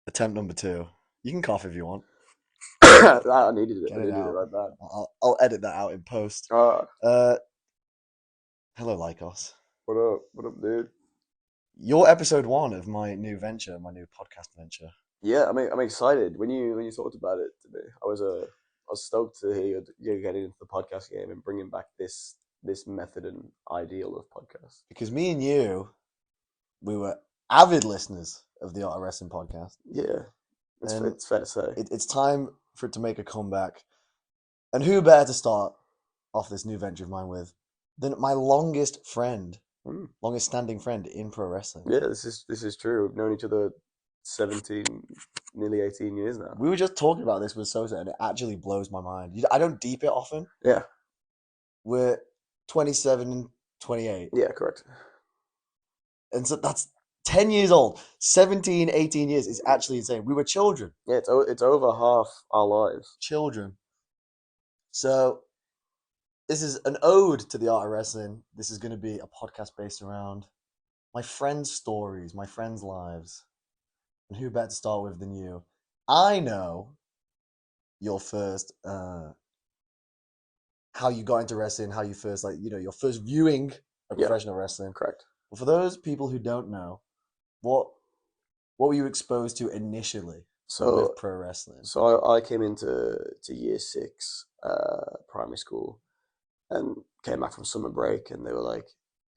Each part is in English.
Attempt number two. You can cough if you want. I needed it. Get I it needed it out. right back. I'll edit that out in post. Uh, Uh, hello, Lycos. what up? What up, dude? You're episode one of my new venture, my new podcast venture. Yeah, I'm excited. When you talked about it to me, I was stoked to hear you getting into the podcast game and bringing back this method and ideal of podcast. Because me and you, we were avid listeners of the Art of Wrestling podcast. Yeah, And it's fair to say. it's time for it to make a comeback. And who better to start off this new venture of mine with than my longest friend, Mm. longest standing friend in pro wrestling. Yeah, this is true. We've known each other 17, nearly 18 years now. We were just talking about this with Sosa, and it actually blows my mind. I don't deep it often. Yeah, We're 27 and 28. yeah, correct. And so that's 10 years old. 17, 18 years is actually insane. We were children. Yeah, it's over half our lives. Children. So this is an ode to the art of wrestling. This is going to be a podcast based around my friends' stories, my friends' lives. And who better to start with than you? I know your first, how you got into wrestling, how you first, your first viewing of Yeah, professional wrestling. correct. But for those people who don't know, what were you exposed to initially So with pro wrestling? So I came into year six, primary school, and came back from summer break, and they were like,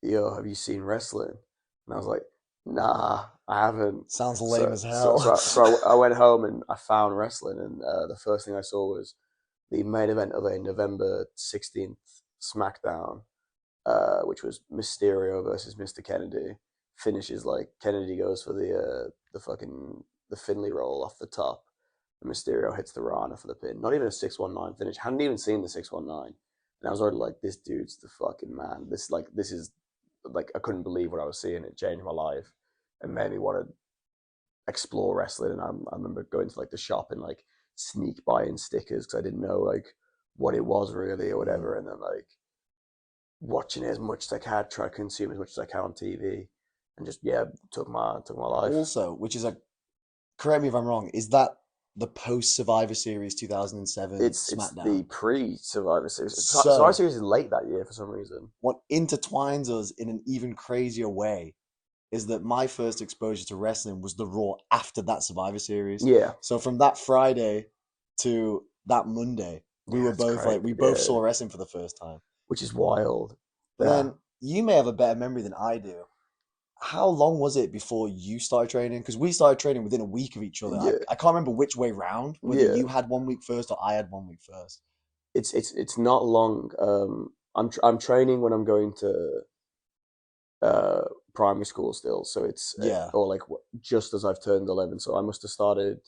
"Yo, have you seen wrestling?" And I was like, "Nah, I haven't." Sounds lame So as so hell. so, so I went home and I found wrestling, and the first thing I saw was the main event of a November 16th SmackDown, which was Mysterio versus Mr. Kennedy. Finishes like Kennedy goes for the Finley roll off the top. And Mysterio hits the Rana for the pin. Not even a 619 finish. Hadn't even seen the 619. And I was already like, this dude's the fucking man. This is like I couldn't believe what I was seeing. It changed my life and made me want to explore wrestling. And I remember going to like the shop and like sneak buying stickers because I didn't know like what it was really or whatever. And then like watching it as much as I can, try to consume as much as I can on TV, and just yeah, took my life. Also, which is correct me if I'm wrong, is that the post Survivor Series 2007 It's the SmackDown? pre Survivor Series. Survivor So, Series is late that year for some reason. what intertwines us in an even crazier way is that my first exposure to wrestling was the Raw after that Survivor Series. Yeah, So from that Friday to that Monday, we yeah, were it's both crazy. we both Yeah, saw wrestling for the first time. which is wild. But Yeah, then you may have a better memory than I do. How long was it before you started training? Because we started training within a week of each other. yeah, I can't remember which way round, whether yeah. you had 1 week first or I had 1 week first. It's not long. I'm training when I'm going to uh primary school still, so it's Yeah. or like just as I've turned 11. So I must have started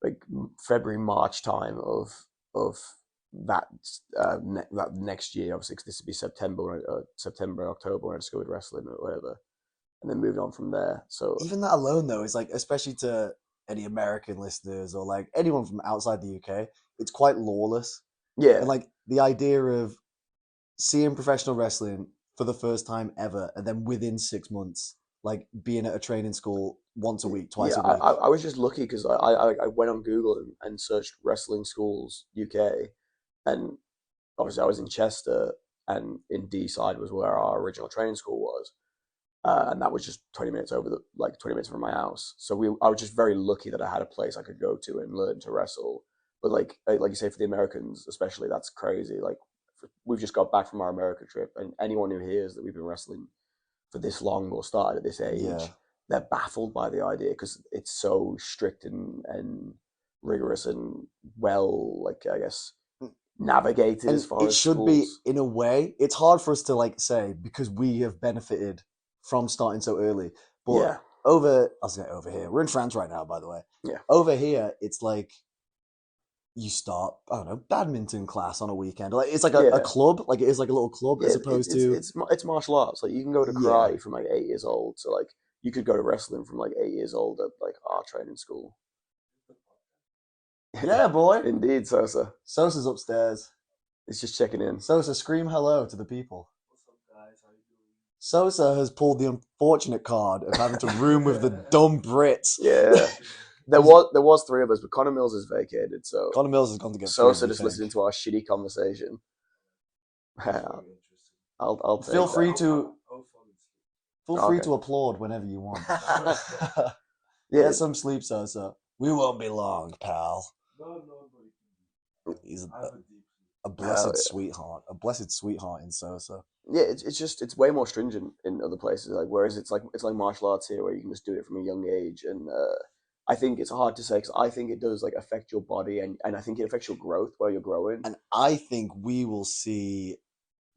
like February March time of that that next year. Obviously, 'cause this would be September October when I discovered wrestling or whatever, and then moved on from there. So Even that alone, though, is like, especially to any American listeners or like anyone from outside the UK, it's quite lawless. And yeah, like the idea of seeing professional wrestling for the first time ever, and then within 6 months, like being at a training school once a week, twice yeah. a I week. I was just lucky because I went on Google and searched wrestling schools UK, and obviously I was in Chester, and in Deeside was where our original training school was. And that was just 20 minutes over the like 20 minutes from my house. So I was just very lucky that I had a place I could go to and learn to wrestle. But like you say, for the Americans especially, that's crazy. Like we've just got back from our America trip, and anyone who hears that we've been wrestling for this long or started at this Yeah. age, they're baffled by the idea because it's so strict and rigorous and well, like I guess navigated as And far it as should be schools. in a way. It's hard for us to like say because we have benefited from starting so early. But Yeah, I was going over here. We're in France right now, by the way. yeah, Over here, it's like you start, I don't know, badminton class on a weekend. Like it's like a yeah. club, like it is like a little club Yeah, as opposed to it's martial arts. Like you can go to yeah. karate from like 8 years old. So like you could go to wrestling from like 8 years old at like our training school. Yeah, boy. Indeed, Sosa. Sosa's upstairs. It's just checking in. Sosa, scream hello to the people. Sosa has pulled the unfortunate card of having to room with the dumb Brits. Yeah, He's there was three of us, but Connor Mills is vacated, so Connor Mills has gone to get food. Sosa We just think. listening to our shitty conversation. I'll Feel take free that. to feel free Okay. to applaud whenever you want. Yeah, Get some sleep, Sosa. We won't be long, pal. He's a hell blessed sweetheart. A blessed sweetheart in Sosa. yeah. It's just it's way more stringent in other places. Like whereas it's like martial arts here, where you can just do it from a young age, and I think it's hard to say because I think it does like affect your body, and I think it affects your growth while you're growing. And I think we will see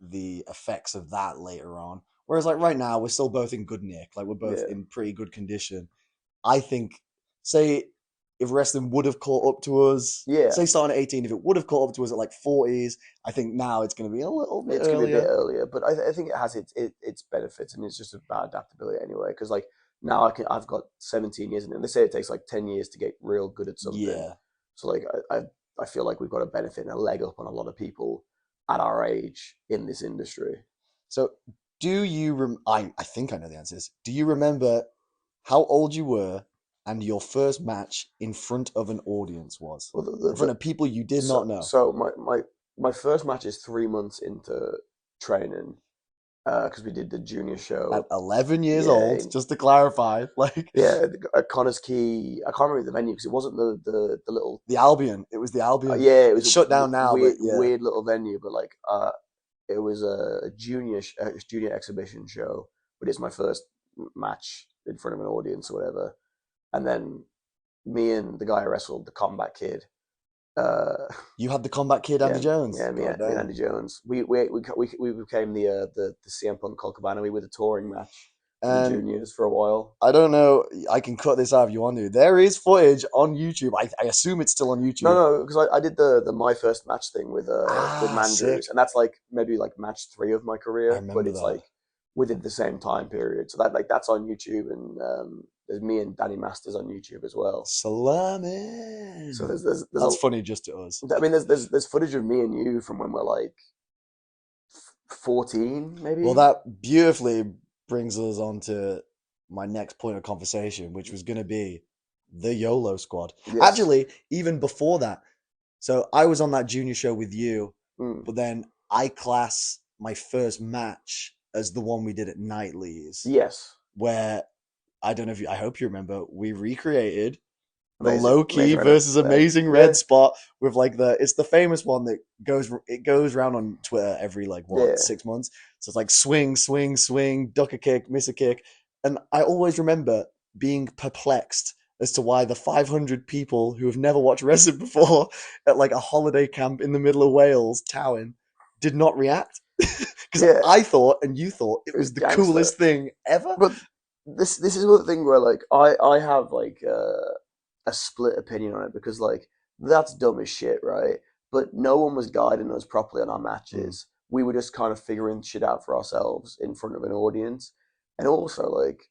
the effects of that later on. Whereas, like right now, we're still both in good nick. Like we're both Yeah, in pretty good condition. I think, say, if wrestling would have caught up to us, yeah. say starting at 18, if it would have caught up to us at like 40s, I think now it's going to be a little bit It's gonna be a bit earlier. earlier, but I think it has its benefits, and it's just about adaptability anyway. Because like now I've got 17 years in it, and they say it takes like 10 years to get real good at something. Yeah. So like I feel like we've got a benefit and a leg up on a lot of people at our age in this industry. So, do you? I think I know the answers. Do you remember how old you were and your first match in front of an audience was? Well, In front of people you did not know. so my first match is 3 months into training because we did the junior At show. 11 years Yeah, old, just to clarify, like yeah, at Connors Key. I can't remember the venue because it wasn't the little. the Albion. It was the Albion. Yeah, it was It's a shut down now, but yeah. weird little venue, but like it was a junior exhibition show, but it's my first match in front of an audience or whatever. And then me and the guy I wrestled, the Combat Kid, uh, You had the Combat Kid, Andy yeah, Jones. yeah, God me and damn. Andy Jones, we became the CM Punk Colt Cabana. We were the touring match for the And juniors for a while. I don't know, I can cut this out if you want to. There is footage on YouTube. I assume it's still on No, YouTube. no, because I did the my first match thing with Ah, Mandrews, sick. and that's like maybe like match three of my I career, but remember it's that. like within the same time period. So that like that's on YouTube, and there's me and Danny Masters on YouTube as well. So Salamin. there's a That's funny just to us. I mean there's footage of me and you from when we're like 14 Well, maybe. that beautifully brings us on to my next point of conversation, which was going to be the YOLO squad. Yes. Actually, even before that, so I was on that junior show with you, Mm. but then I class my first match as the one we did at Knightley's, Yes. where I don't know if you, I hope you remember, we recreated the Amazing. low key Amazing right versus amazing yeah. red spot with like it's the famous one that goes around on Twitter every like what Yeah. 6 months. So it's like swing, swing, swing, duck a kick, miss a kick, and I always remember being perplexed as to why the 500 people who have never watched wrestling before at like a holiday camp in the middle of Wales, Towin, did not react because Yeah. I thought and you thought it It was was the gangster. coolest thing ever. But this is one thing where like I have like a split opinion on it because like that's dumb as shit, right? But no one was guiding us properly on our Mm. matches. We were just kind of figuring shit out for ourselves in front of an audience, and also like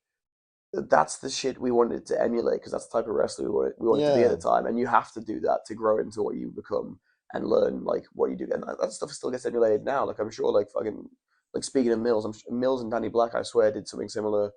that's the shit we wanted to emulate because that's the type of wrestler we wanted to be at the Yeah, time, and you have to do that to grow into what you become and learn like what you do, and that stuff still gets emulated now. Like I'm sure, like fucking like speaking of Mills, Mills and Danny Black, I swear, did something similar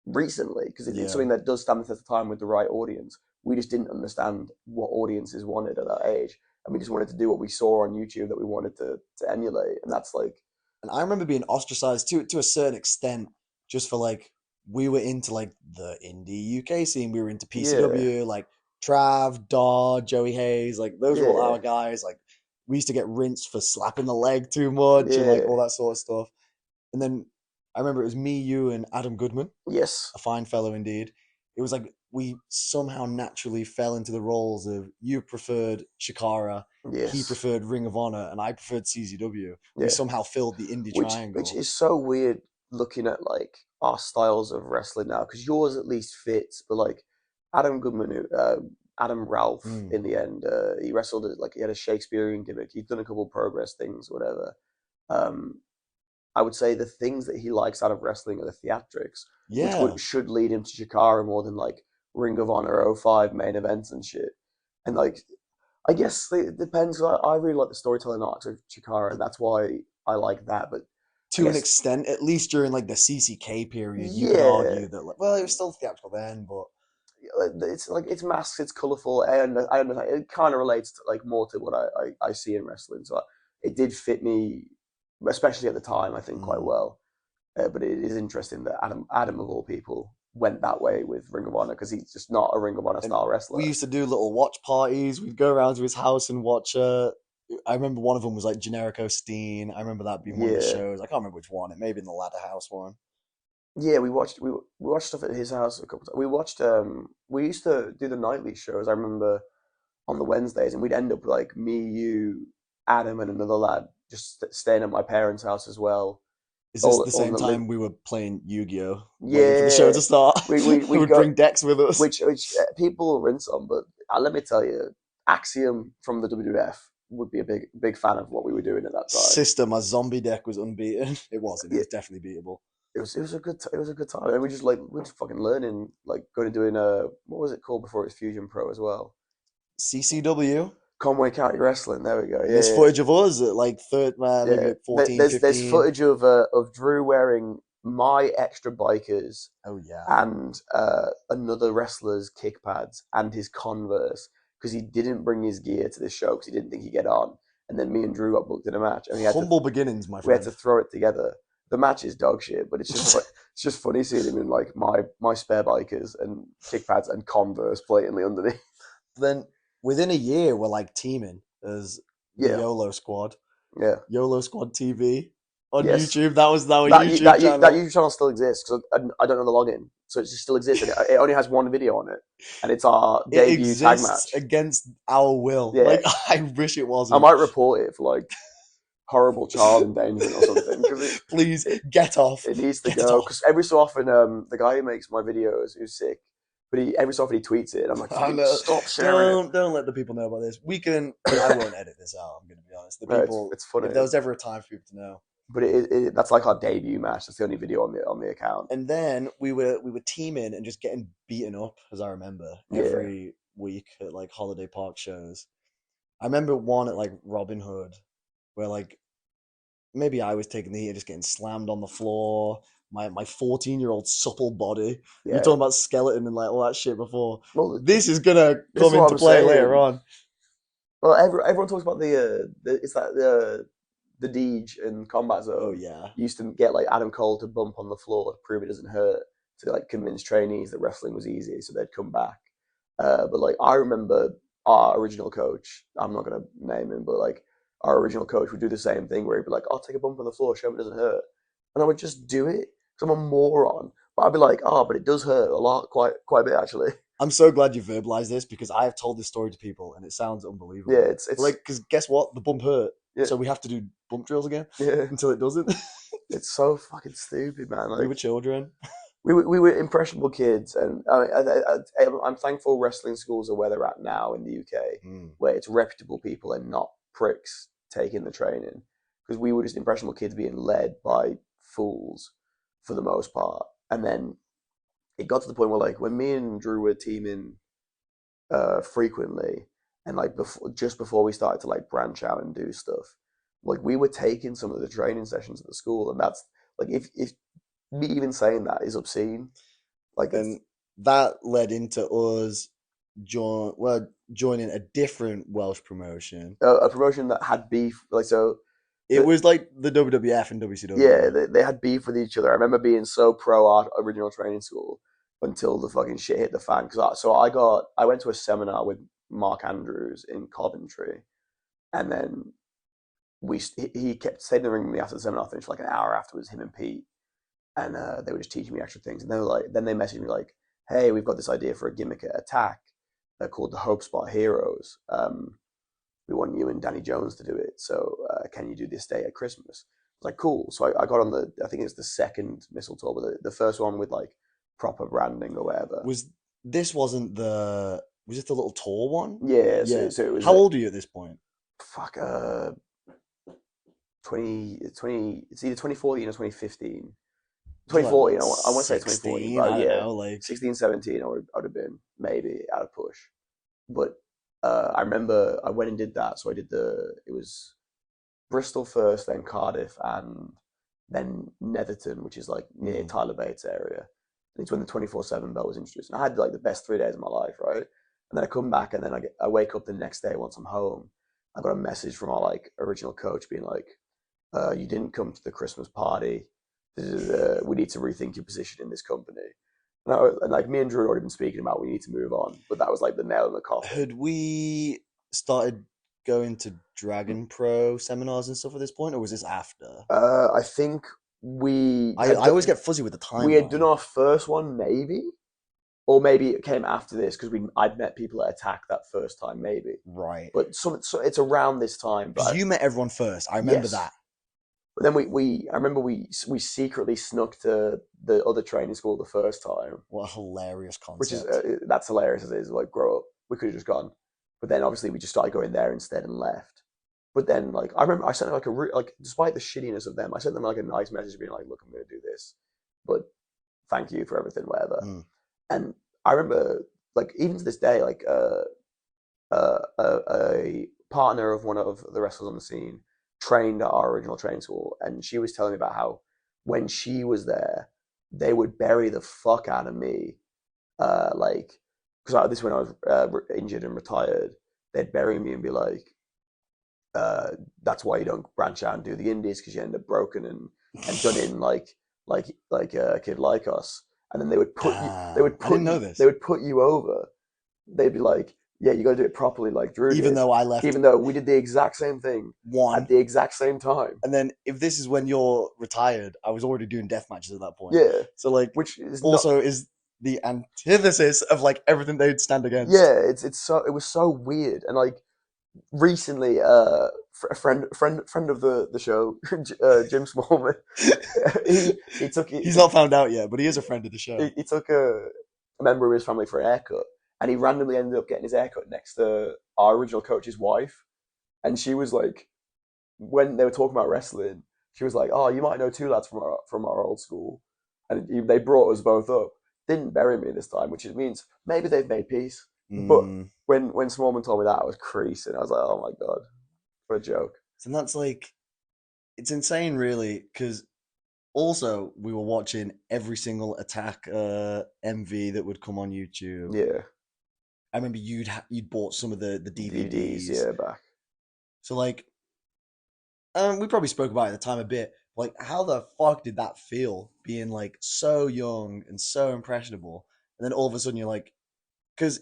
recently because it's yeah. something that does stand the test of time with the right audience. We just didn't understand what audiences wanted at that age, and we just wanted to do what we saw on YouTube that we wanted to emulate, and that's like And I remember being ostracized to a certain extent, just for like we were into like the indie UK scene. We were into yeah, PCW, like Trav, Daw, Joey Hayes, like those were all yeah, our guys. Like we used to get rinsed for slapping the leg too much and like yeah, all that sort of stuff. And then I remember it was me, you, and Adam Goodman, yes, a fine fellow indeed. It was like we somehow naturally fell into the roles of you preferred Shikara, he yes, preferred Ring of Honor, and I preferred CZW. We yeah. somehow filled the indie Which triangle. is so weird looking at like our styles of wrestling now because yours at least fits, but like Adam Goodman, Adam Ralph, Mm. in the end, he wrestled like he had a Shakespearean gimmick. He's done a couple of progress things, whatever. Um, I would say the things that he likes out of wrestling are the theatrics, which Yeah, should lead him to Chikara more than like Ring of Honor '05 main events and shit. And like, I guess it depends. I really like the storytelling arcs of Chikara, and that's why I like that. But I To an guess, extent, at least during like the CCK period, you could yeah, argue that like, well, it was still theatrical then, but it's like it's masks, it's colorful, and I understand it kind of relates to like more to what I see in wrestling. So it did fit me, especially at the time, I think quite mm. well. But it is interesting that Adam of all people went that way with Ring of Honor because he's just not a Ring of Honor And style we wrestler. used to do little watch parties. We'd go around to his house and watch. I remember one of them was like Generico Steen. I remember that being one of the Yeah, shows. I can't remember which one. It may have been the Ladder House one. yeah, we watched stuff at his house a couple times. We used to do the nightly shows. I remember on the Wednesdays, and we'd end up like me, you, Adam, and another lad just staying at my parents' house as well. Is this the All in same the live. time we were playing Yu-Gi-Oh, waiting for the show Yeah, to start? We we'd would go, bring decks with us. which people rinse on, but let me tell you, Axiom from the WWF would be a big fan of what we were doing at that time. Sister, my zombie deck was unbeaten. It wasn't. It Yeah, was definitely beatable. it was a it was a good time, and we just fucking learning, like going and doing what was it called before it was Fusion Pro as well, CCW. Conway County Wrestling. There we go. And there's Yeah, footage of us at like third, maybe yeah. like 14, There's 15. footage of Drew wearing my extra bikers Oh yeah. and another wrestler's kick pads and his Converse because he didn't bring his gear to this show because he didn't think he'd get on. And then me and Drew got booked in a match, and Humble beginnings, my we had to friend. throw it together. The match is dog shit, but it's just funny seeing him in like my spare bikers and kick pads and Converse blatantly underneath. Then within a year, we're like teaming as the Yeah, YOLO Squad. yeah, YOLO Squad TV on yes. YouTube. That was our YouTube That channel. YouTube channel still exists because I don't know the login, so it still exists. And it only has one video on it, and it's our It debut tag exists match. against our will. Yeah, Like I wish it I wasn't. might report it for like horrible child endangerment or something because Please it, get off. it needs to Get it go. off. Because every so often, the guy who makes my videos who's sick, but every so often he tweets it, and I'm like, I fucking know. stop sharing it. Don't let the people know about this. We can. I won't edit this out. I'm going to be honest. The No, people. it's funny, If there was ever a time for people to know. but that's like our debut match. That's the only video on the account. And then we were teaming and just getting beaten up, as I remember, Yeah, every week at like holiday park shows. I remember one at like Robin Hood, where like maybe I was taking the heat, just getting slammed on the floor. My 14-year-old supple body. You were yeah. talking about skeleton and like all that shit before. Well, This is gonna this is come what into I'm play later saying. on. Well, everyone talks about it's that the Deej and Combat Oh Zone yeah. used to get like Adam Cole to bump on the floor to prove it doesn't hurt to like convince trainees that wrestling was easy, so they'd come back. But like I remember our original coach, I'm not gonna name him, but like our original coach would do the same thing where he'd be like, "I'll take a bump on the floor, show me it doesn't hurt," and I would just do it because I'm a moron. But I'd be like, "Oh, but it does hurt a lot, quite a bit actually." I'm so glad you verbalized this because I have told this story to people and it sounds Yeah, unbelievable. Like, because guess what? The bump hurt, yeah, so we have to do bump drills again yeah. until it doesn't. It's so fucking stupid, man. We Like were children. we were impressionable kids, and I'm thankful wrestling schools are where they're at now in the UK, Mm. where it's reputable people and not pricks taking the training. Because we were just impressionable kids being led by fools for the most part, and then it got to the point where like when me and Drew were teaming frequently, and like just before we started to like branch out and do stuff, like we were taking some of the training sessions at the school, and that's like if me even saying that is obscene. Like it's And that led into us joining a different Welsh promotion. a promotion that had beef. Like so, It the, was like the WWF and yeah, WCW. they had beef with each other. I remember being so pro our original training school until the fucking shit hit the fan. I went to a seminar with Mark Andrews in Coventry, and then he kept staying in the ring with me after the seminar finished for like an hour afterwards. Him and Pete, and they were just teaching me extra things. And they were like, then they messaged me like, "Hey, we've got this idea for a gimmick at Attack. They're called the Hope Spot Heroes. We want you and Danny Jones to do it. So can you do this day at Christmas?" I was like, cool. So I got on I think it's the second mistletoe, but the first one with like proper branding or whatever. Was this wasn't the was it the little tour one? Yeah, Yeah. so it was How old are you at this point? fuck 20, it's either 2014 or 2015. Was it like 2014, what, I want to say 2014, 16? but I don't yeah, know. Like 16, 17, I would have been maybe out of push. But I remember I went and did that. So it was Bristol first, then Cardiff, and then Netherton, which is like near Mm. Tyler Bates area. And it's when the 24/7 bell was introduced. And I had like the best 3 days of my life, right? And then I come back, and then I wake up the next day once I'm home. I got a message from our like original coach being like, "You didn't come to the Christmas party. We need to rethink your position in this company." And like me and Drew had already been speaking about we need to move on, but that was like the nail in the coffin. Had we started going to Dragon Pro seminars and stuff at this point, or was this after? I think I always get fuzzy with the we had done timeline. our first one, maybe, or maybe it came after this because I'd met people at Attack that first time, maybe. Right. But so it's around this time. Because But you met everyone first. I remember yes, that. but then I remember we secretly snuck to the other training school the first time, What a hilarious which is concept. that's hilarious as it is. Like, grow up, we could have just gone, but then obviously we just started going there instead and left. But then, like, I remember I sent them like like, despite the shittiness of them, I sent them like a nice message being like, "Look, I'm going to do this, but thank you for everything, whatever." Mm. And I remember, like, even to this day, like, a partner of one of the wrestlers on the scene trained at our original training school, and she was telling me about how when she was there, they would bury the fuck out of me, like, because this when I was injured and retired, they'd bury me and be like, "That's why you don't branch out and do the indies because you end up broken and done in like Kid Lykos." And then Damn. I didn't know they this. would put you over. They'd be like, "Yeah, you got to do it properly like Drew Even did," though I left even though we did the exact same thing at one. the exact same time. And then if this is when you're retired, I was already doing death matches at that point. Yeah, So like which is not. also is the antithesis of like everything they'd stand against. Yeah, it was so weird. And like recently, a friend of the show, Jim Smallman, he took He's not found out yet, but he is a friend of the show. he took a member of his family for a haircut, and he randomly ended up getting his haircut next to our original coach's wife. And she was like, when they were talking about wrestling, she was like, "Oh, you might know two lads from our old school," and they brought us both up. Didn't bury me this time, which means maybe they've made peace. But Mm. when Smallman told me that, I was creasing. I was like, "Oh my god, what a joke!" So that's like, it's insane, really, because also we were watching every single Attack MV that would come on YouTube. Yeah, I remember you'd bought some of the DVDs, DVDs. yeah, back. So like, we probably spoke about it at the time a bit. Like, how the fuck did that feel being like so young and so impressionable, and then all of a sudden you're like, because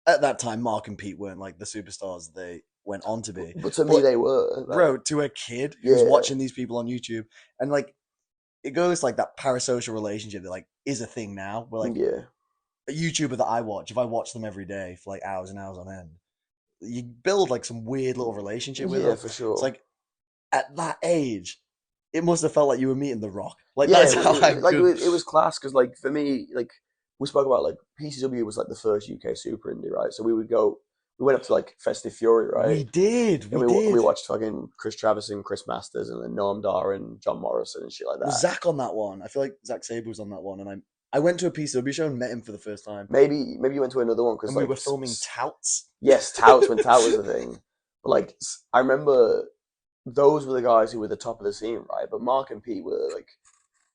at that time Mark and Pete weren't like the superstars they went on to be, But to me, but they were like, bro, to a kid who's yeah, watching these people on YouTube, and like it goes like that parasocial relationship that like is a thing now. Where like yeah, a YouTuber that I watch, if I watch them every day for like hours and hours on end, you build like some weird little relationship with yeah, them. for It's sure. like at that age, it must have felt like you were meeting The Rock. Like Yeah, that's how I like could. it was class because like for me, like we spoke about like PCW was like the first UK super indie, right? So we went up to like Festive Fury, right? We did, And we we did. watched fucking Chris Travis and Chris Masters and then Noam Dar and John Morrison and shit like Was that. Zach on that one? I feel like Zach Sabre was on that one, and I went to a PCW show and met him for the first time, Maybe you went to another one because and we like were filming Touts. yes, Touts when Tout was the thing. But like I remember those were the guys who were the top of the scene, right? But Mark and Pete were like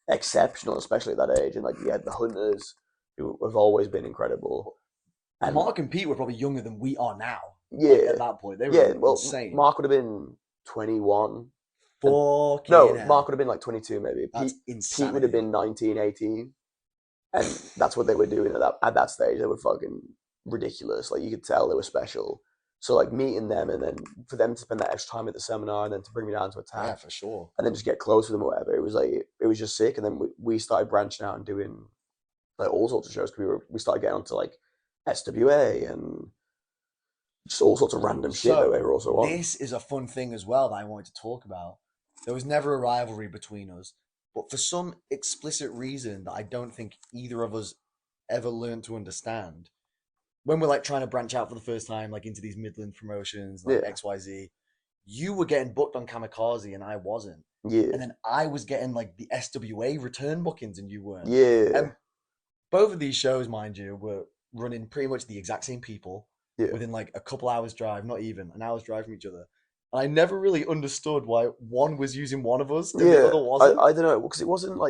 exceptional, especially at that age. And like you had the Hunters, who have always been incredible. And Mark and Pete were probably younger than we are now. Like yeah, at that point, they yeah. were Well, insane. Mark would have been 21, and Fucking no, Mark hell, would have been like 22, maybe. that's Pete would have insanity. been 19, 18, and that's what they were doing at that stage. They were fucking ridiculous. Like you could tell they were special. So like meeting them and then for them to spend that extra time at the seminar and then to bring me down to Yeah, Attack for sure. and then just get close with them or whatever. It was like it was just sick. And then we started branching out and doing like all sorts of shows. We started getting onto like SWA and just all sorts of random shit that So they were also on. this is a fun thing as well that I wanted to talk about. There was never a rivalry between us, but for some explicit reason that I don't think either of us ever learned to understand, when we're like trying to branch out for the first time, like into these Midland promotions, like Yeah, XYZ, you were getting booked on Kamikaze and I wasn't. yeah, And then I was getting like the SWA return bookings and you weren't. yeah, And both of these shows, mind you, were running pretty much the exact same people yeah, within like a couple hours drive, not even an hour's drive from each other. I never really understood why one was using one of us and the Yeah, other wasn't. I don't know because it wasn't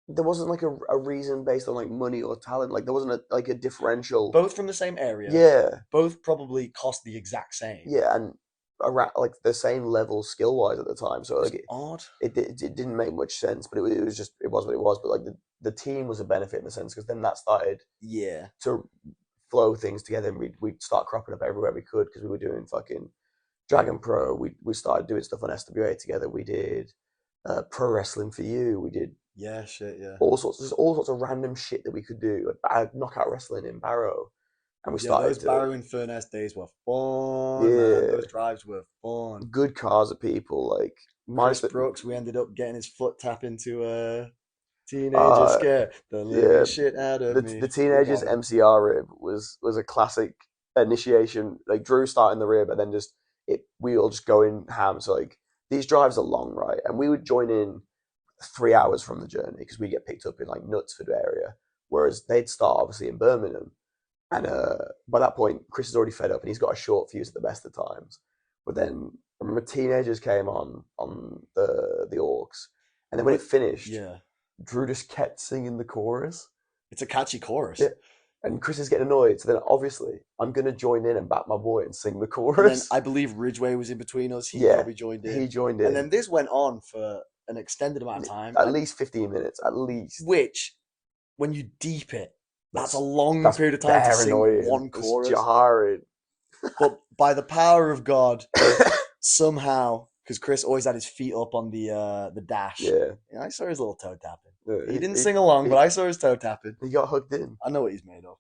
there wasn't like a reason based on like money or talent. Like there wasn't a differential. Both from the same area, Yeah, both probably cost the exact same. yeah, and around like the same level skill wise at the time. So It was like odd. it didn't make much sense, but it was just it was what it was. But like the team was a benefit in the sense because then that started Yeah. to flow things together, and we'd start cropping up everywhere we could because we were doing fucking Dragon Pro. We started doing stuff on SWA together. We did pro wrestling for you. We did Yeah, shit, yeah. all sorts of random shit that we could do, like knockout wrestling in Barrow, and we Yeah, started those to Barrow and Furness days were fun, man. yeah Those drives were fun. good cars of people like minus Chris the Brooks, we ended up getting his foot tap into a teenager uh scare the living yeah shit out of me. the Big teenagers album. MCR rib was a classic initiation. Like Drew starting the rib, and then just we all just going ham. So like these drives are long, right? And we would join in 3 hours from the journey because we get picked up in like Knutsford area, whereas they'd start obviously in Birmingham. And by that point, Chris is already fed up and he's got a short fuse at the best of times. But then I remember teenagers came on the orcs, and then when it But finished, yeah, Drew just kept singing the chorus. it's a catchy Yeah. chorus. And Chris is getting annoyed, so then obviously I'm gonna join in and back my boy and sing the And then chorus. I believe Ridgeway was in between us. He Yeah, probably joined he in. joined And in then this went on for an extended amount of time. at least 15 minutes, at least. Which, when you deep it, that's a That's long that's period of time to bare sing annoying. one It's chorus. jarring. But by the power of God, somehow, because Chris always had his feet up on the dash, Yeah, I saw his little toe tapping. He yeah, didn't sing along, he, but I saw his toe tapping. he got hooked in. I know what he's made of.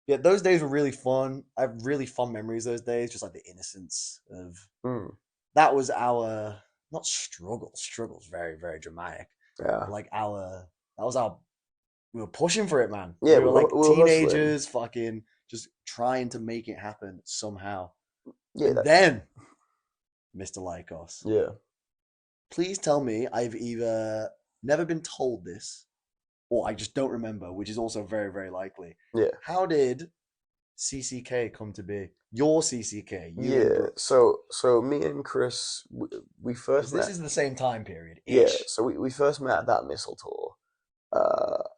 Yeah, those days were really fun. I have really fond memories of those days, just like the innocence of Mm, that was our not struggle. Struggle's very, very dramatic. yeah, But like our that was our we were pushing for it, man. yeah. We were like We were hustling. teenagers, fucking just trying to make it happen somehow. Yeah, And then, Mr. Lykos, yeah, please tell me I've either never been told this or I just don't remember, which is also very, very likely. yeah, How did CCK come to be? Your CCK, you and yeah. Brooks. So me and Chris, we Because first this met. is the same time period Yeah, ish. so we first met at that missile tour,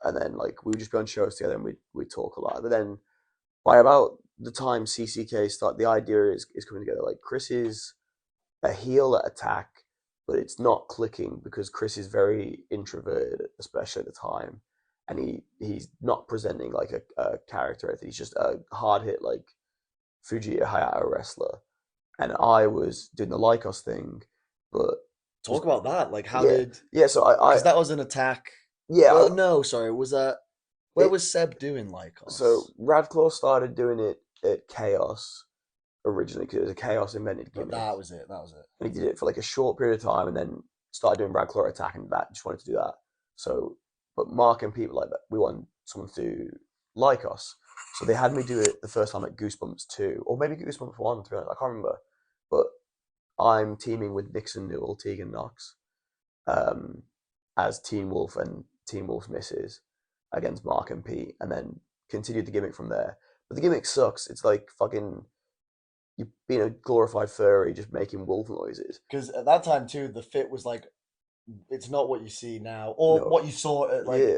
and then like we would just go on shows together and we talk a lot. But then by about the time CCK start, the idea is coming together. Like Chris is a heel at attack, but it's not clicking because Chris is very introverted, especially at the time, and he's not presenting like a character. I think he's just a hard hit like Fujita Hayato wrestler, and I was doing the Lycos thing, but Talk just about that. Like, how yeah, did. yeah. So I Because that was an attack. yeah, Well, no, sorry. Was that. Where it was Seb doing so Lycos? Radclaw started doing it at Chaos originally because it was a Chaos invented gimmick, That was it. That was it. and he did it for like a short period of time, and then started doing Radclaw attack, and that just wanted to do that. So, but Mark and people like that, we want someone to do Lycos, so they had me do it the first time at Goosebumps 2, or maybe Goosebumps 1. To be honest, I can't remember, but I'm teaming with Nixon Newell, Tegan Knox, um, as Teen Wolf and Teen Wolf's misses against Mark and Pete, and then continued the gimmick from there. But the gimmick sucks. It's like fucking you being a glorified furry just making wolf noises. Because at that time, too, the fit was like. It's not what you see now, or No, what you saw at like yeah,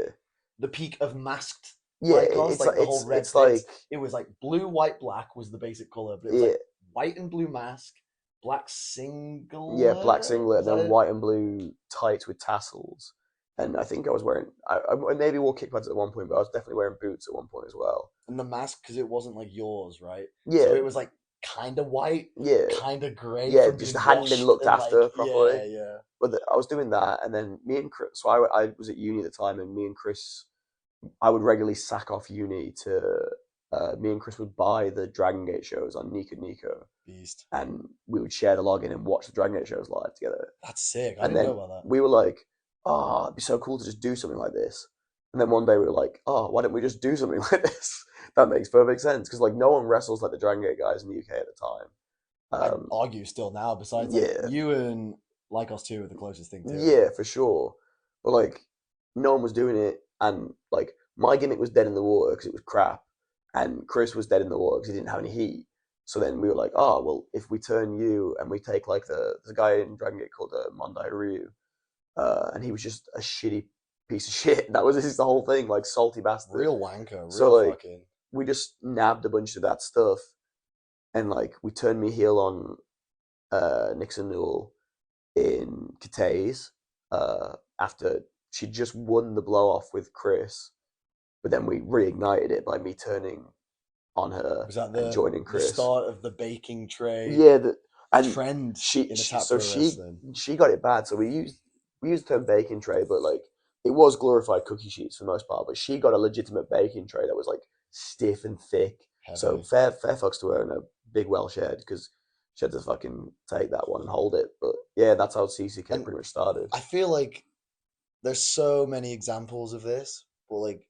the peak of masked yeah. Lycos, like the whole red It's fits. like It was like blue, white, black was the basic color, but it was yeah, like white and blue mask, black yeah, black singlet. singlet Was and that then it? white and blue tights with tassels. And I think I was wearing, I maybe wore kick pads at one point, but I was definitely wearing boots at one point as well. And the mask because it wasn't like yours, right? So Yeah, it was like kind of white, yeah, kind of gray yeah. from Just being hadn't been washed, looked and like after properly. yeah. But I was doing that, and then me and Chris. So I was at uni at the time, and me and Chris, I would regularly sack off uni to. Me and Chris would buy the Dragon Gate shows on Nico Nico, Beast. and we would share the login and watch the Dragon Gate shows live together. That's sick. I And didn't know then about that. we were like, "Oh, it'd be so cool to just do something like this." And then one day we were like, "Oh, why don't we just do something like this?" That makes perfect sense because like no one wrestles like the Dragon Gate guys in the UK at the time. I'd Um, argue still now. Besides, like yeah, you and Lycos too are the closest thing to it. yeah, for sure. But like, no one was doing it, and like my gimmick was dead in the water because it was crap, and Chris was dead in the water because he didn't have any heat. So then we were like, oh well, if we turn you and we take like the guy in Dragon Gate called Mondai Ryu, and he was just a shitty piece of shit. That was this is the whole thing, like salty bastard. Real wanker, So real like fucking. we just nabbed a bunch of that stuff, and like we turned me heel on Nixon Newell in Kate's after she just won the blow off with Chris, but then we reignited it by me turning on her Was that and joining the Chris. start of the baking tray Yeah, and trend she, in she attack so pro wrestling? she got it bad. So we used the term baking tray, but like it was glorified cookie sheets for the most part. But she got a legitimate baking tray that was like stiff and thick. So Heavy. fair fucks to her and a big Welsh head because she had to fucking take that one and hold it. But yeah, that's how CCK And pretty much started. I feel like there's so many examples of this, but like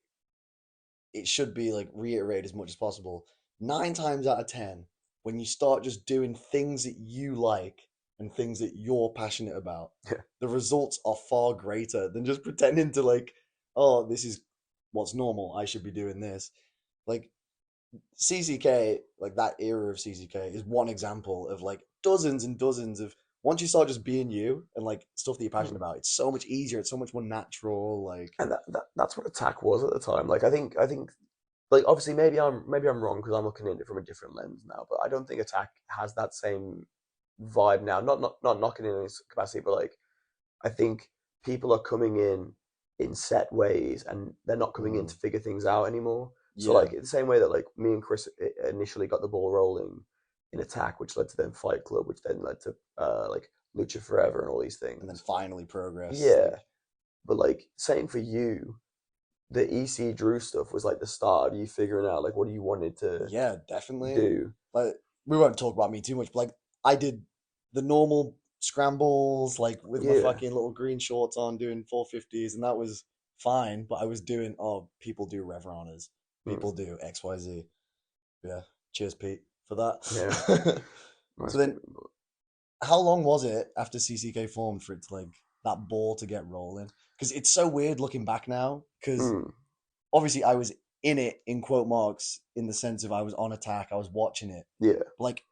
it should be like reiterated as much as possible. 9 times out of 10, when you start just doing things that you like and things that you're passionate about, Yeah. the results are far greater than just pretending to like, oh, this is what's normal. I should be doing this. Like CCK, like that era of CCK is one example of like dozens and dozens of once you start just being you and like stuff that you're passionate about, it's so much easier, it's so much more natural. Like And that's what attack was at the time. Like I think like obviously maybe I'm wrong because I'm looking at it from a different lens now, but I don't think attack has that same vibe now. Not knocking it in its capacity, but like I think people are coming in set ways and they're not coming in to mm, figure things out anymore. So yeah, like the same way that like me and Chris initially got the ball rolling in attack, which led to then Fight Club, which then led to like Lucha Forever and all these and then things. finally progress. Yeah, Like but like same for you, the EC Drew stuff was like the start of you figuring out like what you wanted to yeah, definitely. do. Like we won't talk about me too much, but like I did the normal scrambles, like with my Yeah. fucking little green shorts on, doing 450s, and that was fine. But I was doing, oh, people do rev runners, Mm, people do XYZ. Yeah, cheers, Pete, for yeah. that. So Nice. then, how long was it after CCK formed for it to like that ball to get rolling? Because it's so weird looking back now. Because Mm, obviously I was in it in quote marks in the sense of I was on attack, I was watching it. yeah. Like,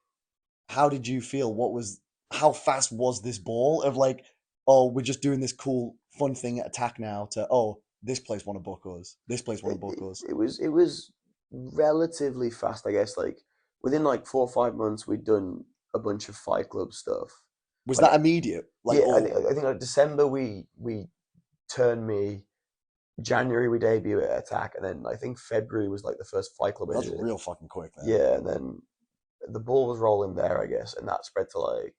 how did you feel? What was how fast was this ball of like, oh, we're just doing this cool fun thing at attack now to oh, this place want to book us, this place want to It, book it, us. it was relatively fast, I guess. Like within like 4 or 5 months, we'd done a bunch of Fight Club stuff. Was Like that immediate? Like, yeah, oh, I think like December we turned me. January we debut at Attack, and then I think February was like the first Fight Club I that's did. real fucking quick then. Yeah, and then the ball was rolling there, I guess, and that spread to like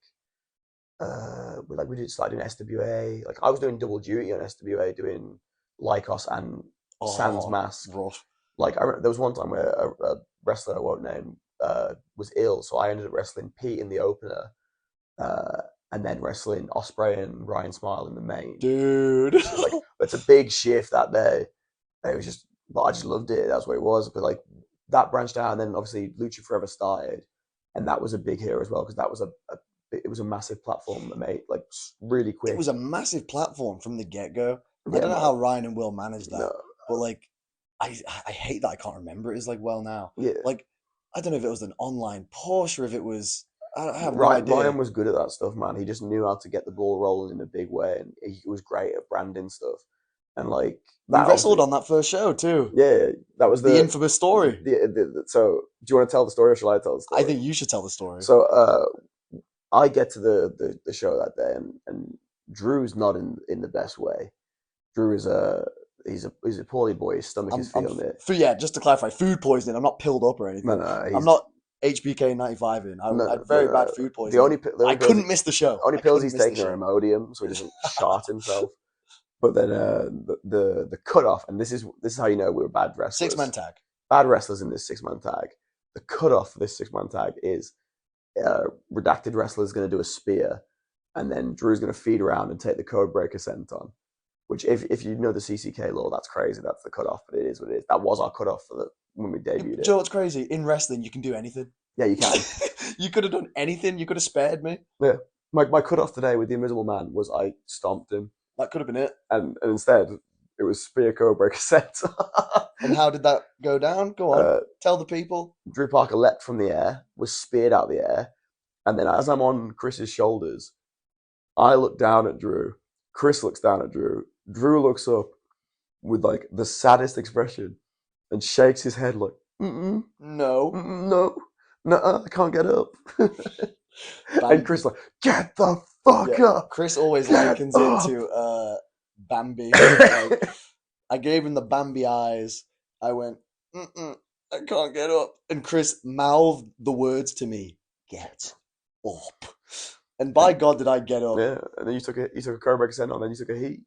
we did start doing SWA. Like I was doing double duty on SWA, doing Lycos and Sans Oh, Mask. rough. Like there was one time where a wrestler I won't name was ill, so I ended up wrestling Pete in the opener, uh, and then wrestling Osprey and Ryan Smile in the main, Dude. which is like it's a big shift that day. It was just, but I just loved it. That's what it was. But like that branched out, and then obviously Lucha Forever started, and that was a big hit as well because that was it was a massive platform that made like really It quick. was a massive platform from the get go. I Yeah, don't know how Ryan and Will managed no, that, but like, I hate that I can't remember it as like well now. yeah. Like, I don't know if it was an online push or if it was. I have no Ryan idea. was good at that stuff, man. He just knew how to get the ball rolling in a big way, and he was great at branding stuff. And like We that, wrestled obviously, on that first show too. yeah, that was The infamous story. so. Do you want to tell the story, or shall I tell the I story? think you should tell the story. So, I get to the show that day, and Drew's not in the best way. Drew is he's a poorly boy. His stomach is I'm feeling it. yeah. Just to clarify, food poisoning. I'm not pilled up or No, anything. no, I'm he's not HBK 95 in. I no, had no, very bad no. food The poisoning. only I pills couldn't miss the show. only I pills couldn't he's miss the taking are show. Imodium, so he doesn't shart himself. But then the cutoff, and this is how you know we're bad 6 man wrestlers. tag. Bad wrestlers in this 6 man tag. The cutoff for this 6 man tag is redacted wrestler is going to do a spear, and then Drew's going to feed around and take the code breaker senton. Which, if you know the CCK law, that's crazy. That's the cutoff, but it is what it is. That was our cutoff for when we Do debuted you it. know what's crazy? In wrestling, you can do anything. Yeah, you can. You could have done anything. You could have spared me. Yeah, my cutoff today with the Invisible Man was I stomped him, That could have been it. and instead It was spear cobra cassette. And how did that go down? Go on, tell the people. Drew Parker leapt from the air, was speared out of the air, and then as I'm on Chris's shoulders, I look down at Drew. Chris looks down at Drew. Drew looks up with like the saddest expression and shakes his head like, No. no, no, I can't get up. And Chris like, get the fuck up. Chris always likens it to Bambi. Like, I gave him the Bambi eyes. I went, I can't get up. And Chris mouthed the words to me, get up. And by God, did I get up. Yeah, and then you took a Cobra Cassette on, then you took a heat.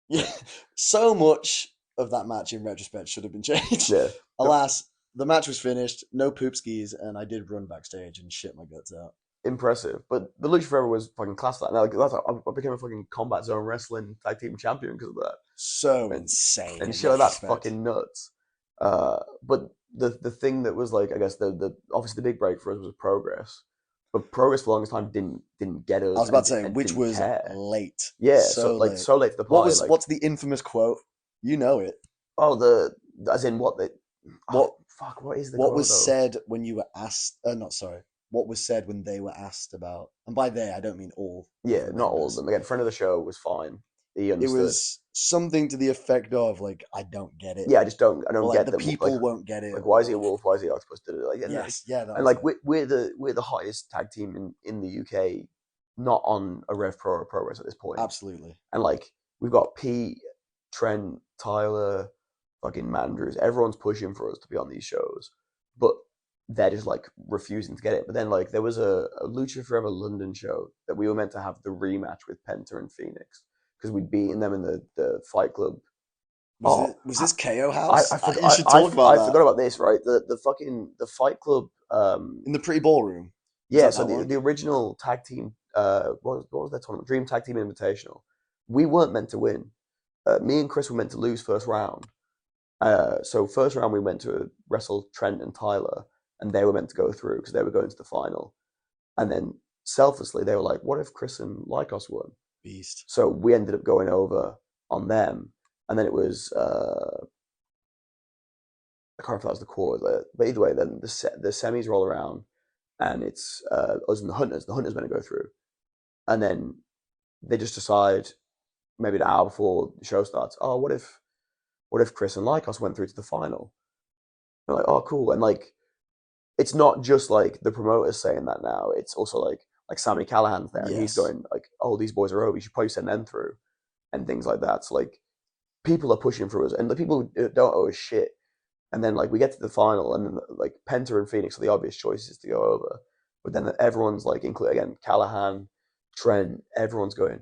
Yeah, so much of that match in retrospect should have been changed. Yeah. Alas, the match was finished, no poop skis, and I did run backstage and shit my guts out. Impressive. But the Lucha Forever was fucking class. That now, I became a fucking Combat Zone Wrestling tag team champion because of that. So insane. And shit like that's fucking nuts. But the thing that was like, I guess the obviously the big break for us was Progress. But Progress for the longest time didn't get us. I was about to say, which was late. Yeah, so late to the party. What's the infamous quote? You know it. Oh, as in what the what fuck? What is the what quote, was though? said when you were asked? What was said when they were asked about? And by they, I don't mean all. Yeah, not all of them. Again, friend of the show was fine. He understood. It was something to the effect of like, I don't get it. Yeah, I don't like, get the people won't get it. Like, why is he a wolf? Why is he octopus? Like, yes, yeah. And like, we're the highest tag team in the UK, not on a Rev Pro or Progress at this point. Absolutely. And like, we've got Pete, Trent, Tyler, fucking Mandrews. Everyone's pushing for us to be on these shows, but they're just like refusing to get it. But then like, there was a Lucha Forever London show that we were meant to have the rematch with Penta and Phoenix because we'd beaten them in the Fight Club. Was this KO House? I forgot about this, right? The Fight Club in the Pretty Ballroom. Yeah, so the original tag team, what was that tournament? Dream Tag Team Invitational. We weren't meant to win. Me and Chris were meant to lose first round. So first round we went to wrestle Trent and Tyler, and they were meant to go through because they were going to the final. And then selflessly they were like, "What if Chris and Lykos won?" Beast. So we ended up going over on them. And then it was, I can't remember if that was the quarter, but either way, then the semis roll around, and it's us and the Hunters. The Hunters meant to go through, and then they just decide maybe an hour before the show starts. Oh, what if Chris and Lykos went through to the final? They're like, oh, cool, and like, it's not just like the promoters saying that now. It's also like Sammy Callahan's there, and he's going like, oh, these boys are over. You should probably send them through, and things like that. So like, people are pushing for us, and the people who don't owe us shit. And then like, we get to the final, and then like, Penta and Phoenix are the obvious choices to go over, but then everyone's like, including again Callahan, Trent, everyone's going,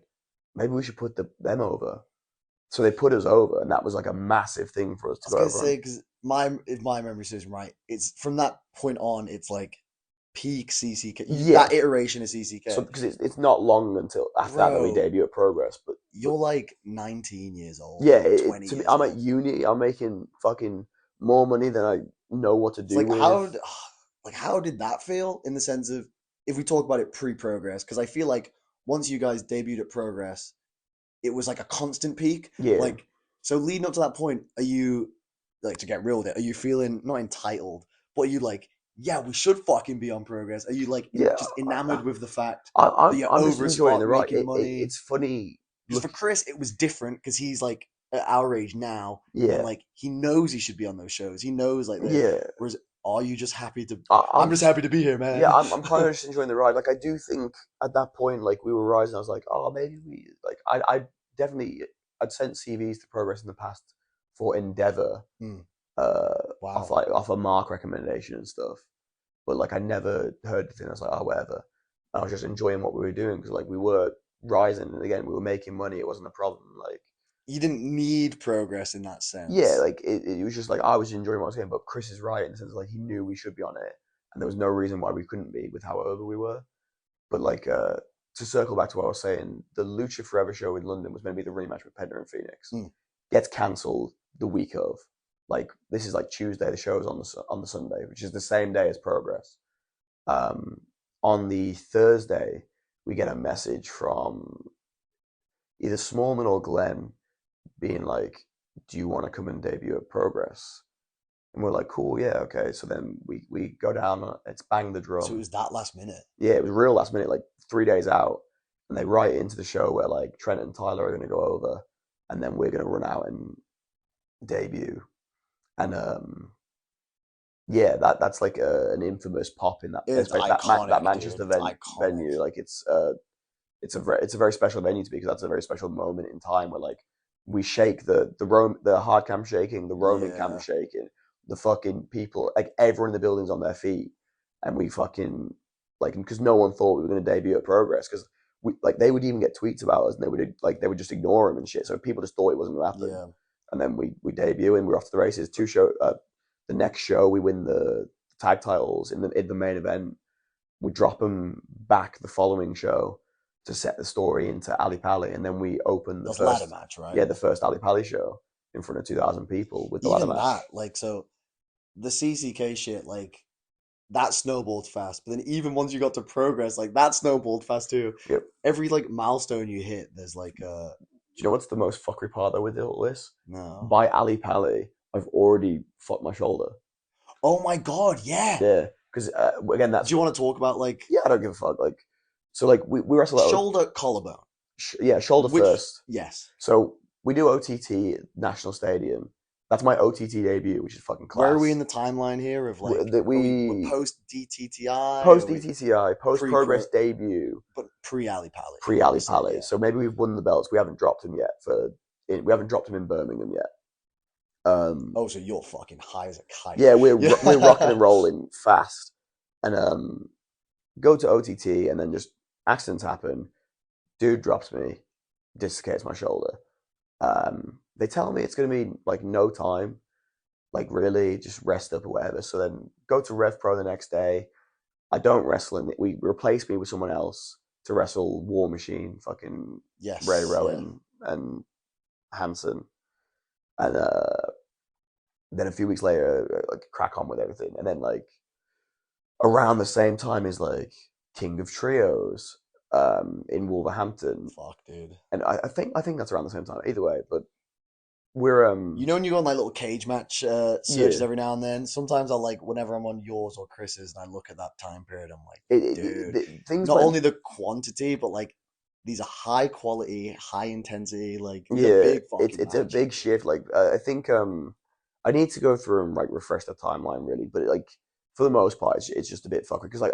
maybe we should put them over. So they put us over, and that was like a massive thing for us to go over. I was gonna say, because if my memory serves right, it's from that point on, it's like peak CCK. Yeah, that iteration of CCK. So because it's not long until after that we debut at Progress, but you're like 19 years old. Yeah, to me, I'm at uni. I'm making fucking more money than I know what to do. Like, how did that feel in the sense of, if we talk about it pre-Progress? Because I feel like once you guys debuted at Progress, it was like a constant peak. Yeah. Like, so leading up to that point, are you, like, to get real with it, are you feeling not entitled, but are you like, yeah, we should fucking be on Progress? Are you like just enamored with the fact that you're over just enjoying the ride? making money? It's funny. Because for Chris, it was different because he's like at our age now. Yeah. And like, he knows he should be on those shows. He knows like that. Yeah. Whereas, are you just happy to? I'm just happy to be here, man. Yeah, I'm kind of just enjoying the ride. Like, I do think at that point, like, we were rising. I was like, oh, maybe we like. I definitely I'd sent CVs to Progress in the past for Endeavor. Wow. Off a Mark recommendation and stuff. But like, I never heard the thing. I was like, oh, whatever. And I was just enjoying what we were doing because like, we were rising, and again, we were making money. It wasn't a problem. Like, you didn't need Progress in that sense. Yeah, like it was just like, I was enjoying what I was saying. But Chris is right in the sense of, like, he knew we should be on it, and there was no reason why we couldn't be with how over we were. But like, to circle back to what I was saying, the Lucha Forever show in London was meant to be the rematch with Penta and Phoenix. Gets cancelled the week of. Like, this is like Tuesday. The show is on the Sunday, which is the same day as Progress. On the Thursday, we get a message from either Smallman or Glenn being like, do you want to come and debut at Progress? And we're like, cool, yeah, okay. So then we go down. It's Bang the So it Drum. was that last minute. Yeah, it was real last minute, like 3 days out, and they write into the show where like Trent and Tyler are going to go over, and then we're going to run out and debut. And yeah, that's like an infamous pop in that, It's especially that iconic, dude. Manchester It's iconic. venue. Like it's a very special venue to me because that's a very special moment in time where like we shake the hard cam shaking, the roaming cam Yeah. shaking, the fucking people, like everyone in the building's on their feet, and we fucking like because no one thought we were going to debut at Progress because we like they would even get tweets about us and they would just ignore them and shit. So people just thought it wasn't going to happen, Yeah. and then we debut and we're off to the races. The next show we win the tag titles in the main event. We drop them back the following show to set the story into Ali Pali, and then we open That's ladder match, right? the first Ali Pali show in front of 2,000 people with the ladder Even match. that, like, so the CCK shit, like, that snowballed fast. But then even once you got to Progress, like, that snowballed fast too. Yep. Every, like, milestone you hit, there's like Do you know what's the most fuckery part though with all this? no. By Ali Pali, I've already fucked my shoulder. Oh my god, yeah. Yeah, because again, Do you want to talk about like yeah, I don't give a fuck. Like, so like we wrestle out, shoulder collarbone? yeah, shoulder Which first. yes. So we do OTT at National Stadium. That's my OTT debut, which is fucking Where are we in class. the timeline here of like we're We post DTTI? post Are we DTTI, post pre pro Progress debut, but pre Ali Pali, pre Ali obviously, Pali. yeah. So maybe we've won the belts. We haven't dropped him yet. We haven't dropped him in Birmingham yet. Oh, so you're fucking high as a kite. Yeah, we're rocking Yeah. and rolling fast, and go to OTT, and then just accidents happen. Dude drops me, dislocates my shoulder. They tell me it's gonna be like no time, like really just rest up or whatever. So then go to Rev Pro the next day. I don't wrestle in it. We replace me with someone else to wrestle War Machine, fucking Ray Yes, yeah. Rowan and Hanson, and then a few weeks later, like crack on with everything, and then like around the same time is like King of Trios in Wolverhampton, Fuck, dude. and I think that's around the same time. Either way, but we're You know when you go on like little cage match searches yeah. every now and then? Sometimes I like whenever I'm on yours or Chris's and I look at that time period, I'm like, dude, Things not went only the quantity, but like these are high quality, high intensity, like these are yeah. big fucking It's a matches, big dude. shift. Like I think I need to go through and like refresh the timeline really, but like for the most part, it's just a bit fucker because like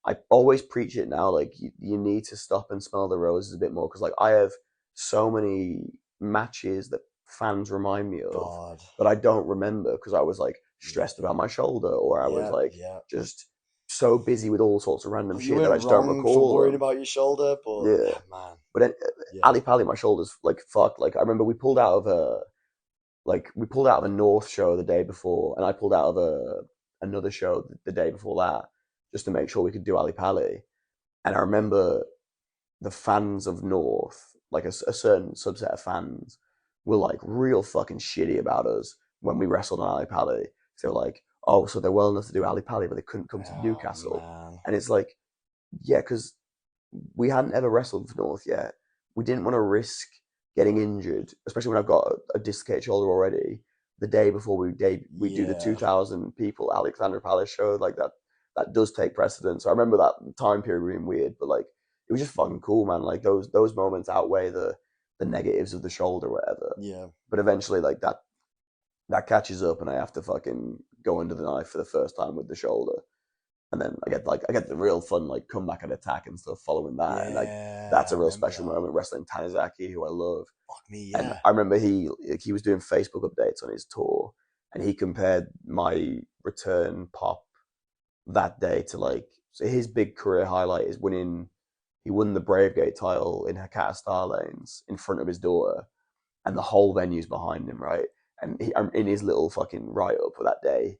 I always preach it now. Like you need to stop and smell the roses a bit more because like I have so many matches that fans remind me of God. that I don't remember because I was like Yeah. stressed about my shoulder or I was Yeah, like yeah. just so busy with all sorts of random You shit that I weren't just don't wrong for recall worrying them. about your shoulder, but Yeah, man, but then yeah. Ali Pali, my shoulders like fucked. Like I remember we pulled out of a North show the day before, and I pulled out of another show the day before that just to make sure we could do Ali Pali. And I remember the fans of North, like a certain subset of fans, were like real fucking shitty about us when we wrestled on Ali Pali. They were like, "Oh, so they're well enough to do Ali Pali, but they couldn't come to Oh Newcastle." man. And it's like, yeah, because we hadn't ever wrestled for North yet. We didn't want to risk getting injured, especially when I've got a dislocated shoulder already. The day before we do the Yeah. 2,000 people Alexander Palace show, like that does take precedence. So I remember that time period being weird, but like it was just fucking cool, man. Like those moments outweigh the negatives of the shoulder, or whatever. Yeah. But eventually, like that catches up, and I have to fucking go under the knife for the first time with the shoulder and then I get the real fun like comeback and attack and stuff following that, and like Yeah. that's I a real remember special that. moment wrestling Tanizaki, who I love. Fuck me, And yeah. I remember he was doing Facebook updates on his tour, and he compared my return pop that day to like so his big career highlight is winning. He won the Bravegate title in Hakata Star Lanes in front of his daughter, and the whole venue's behind him, right? And in his little fucking write up for that day,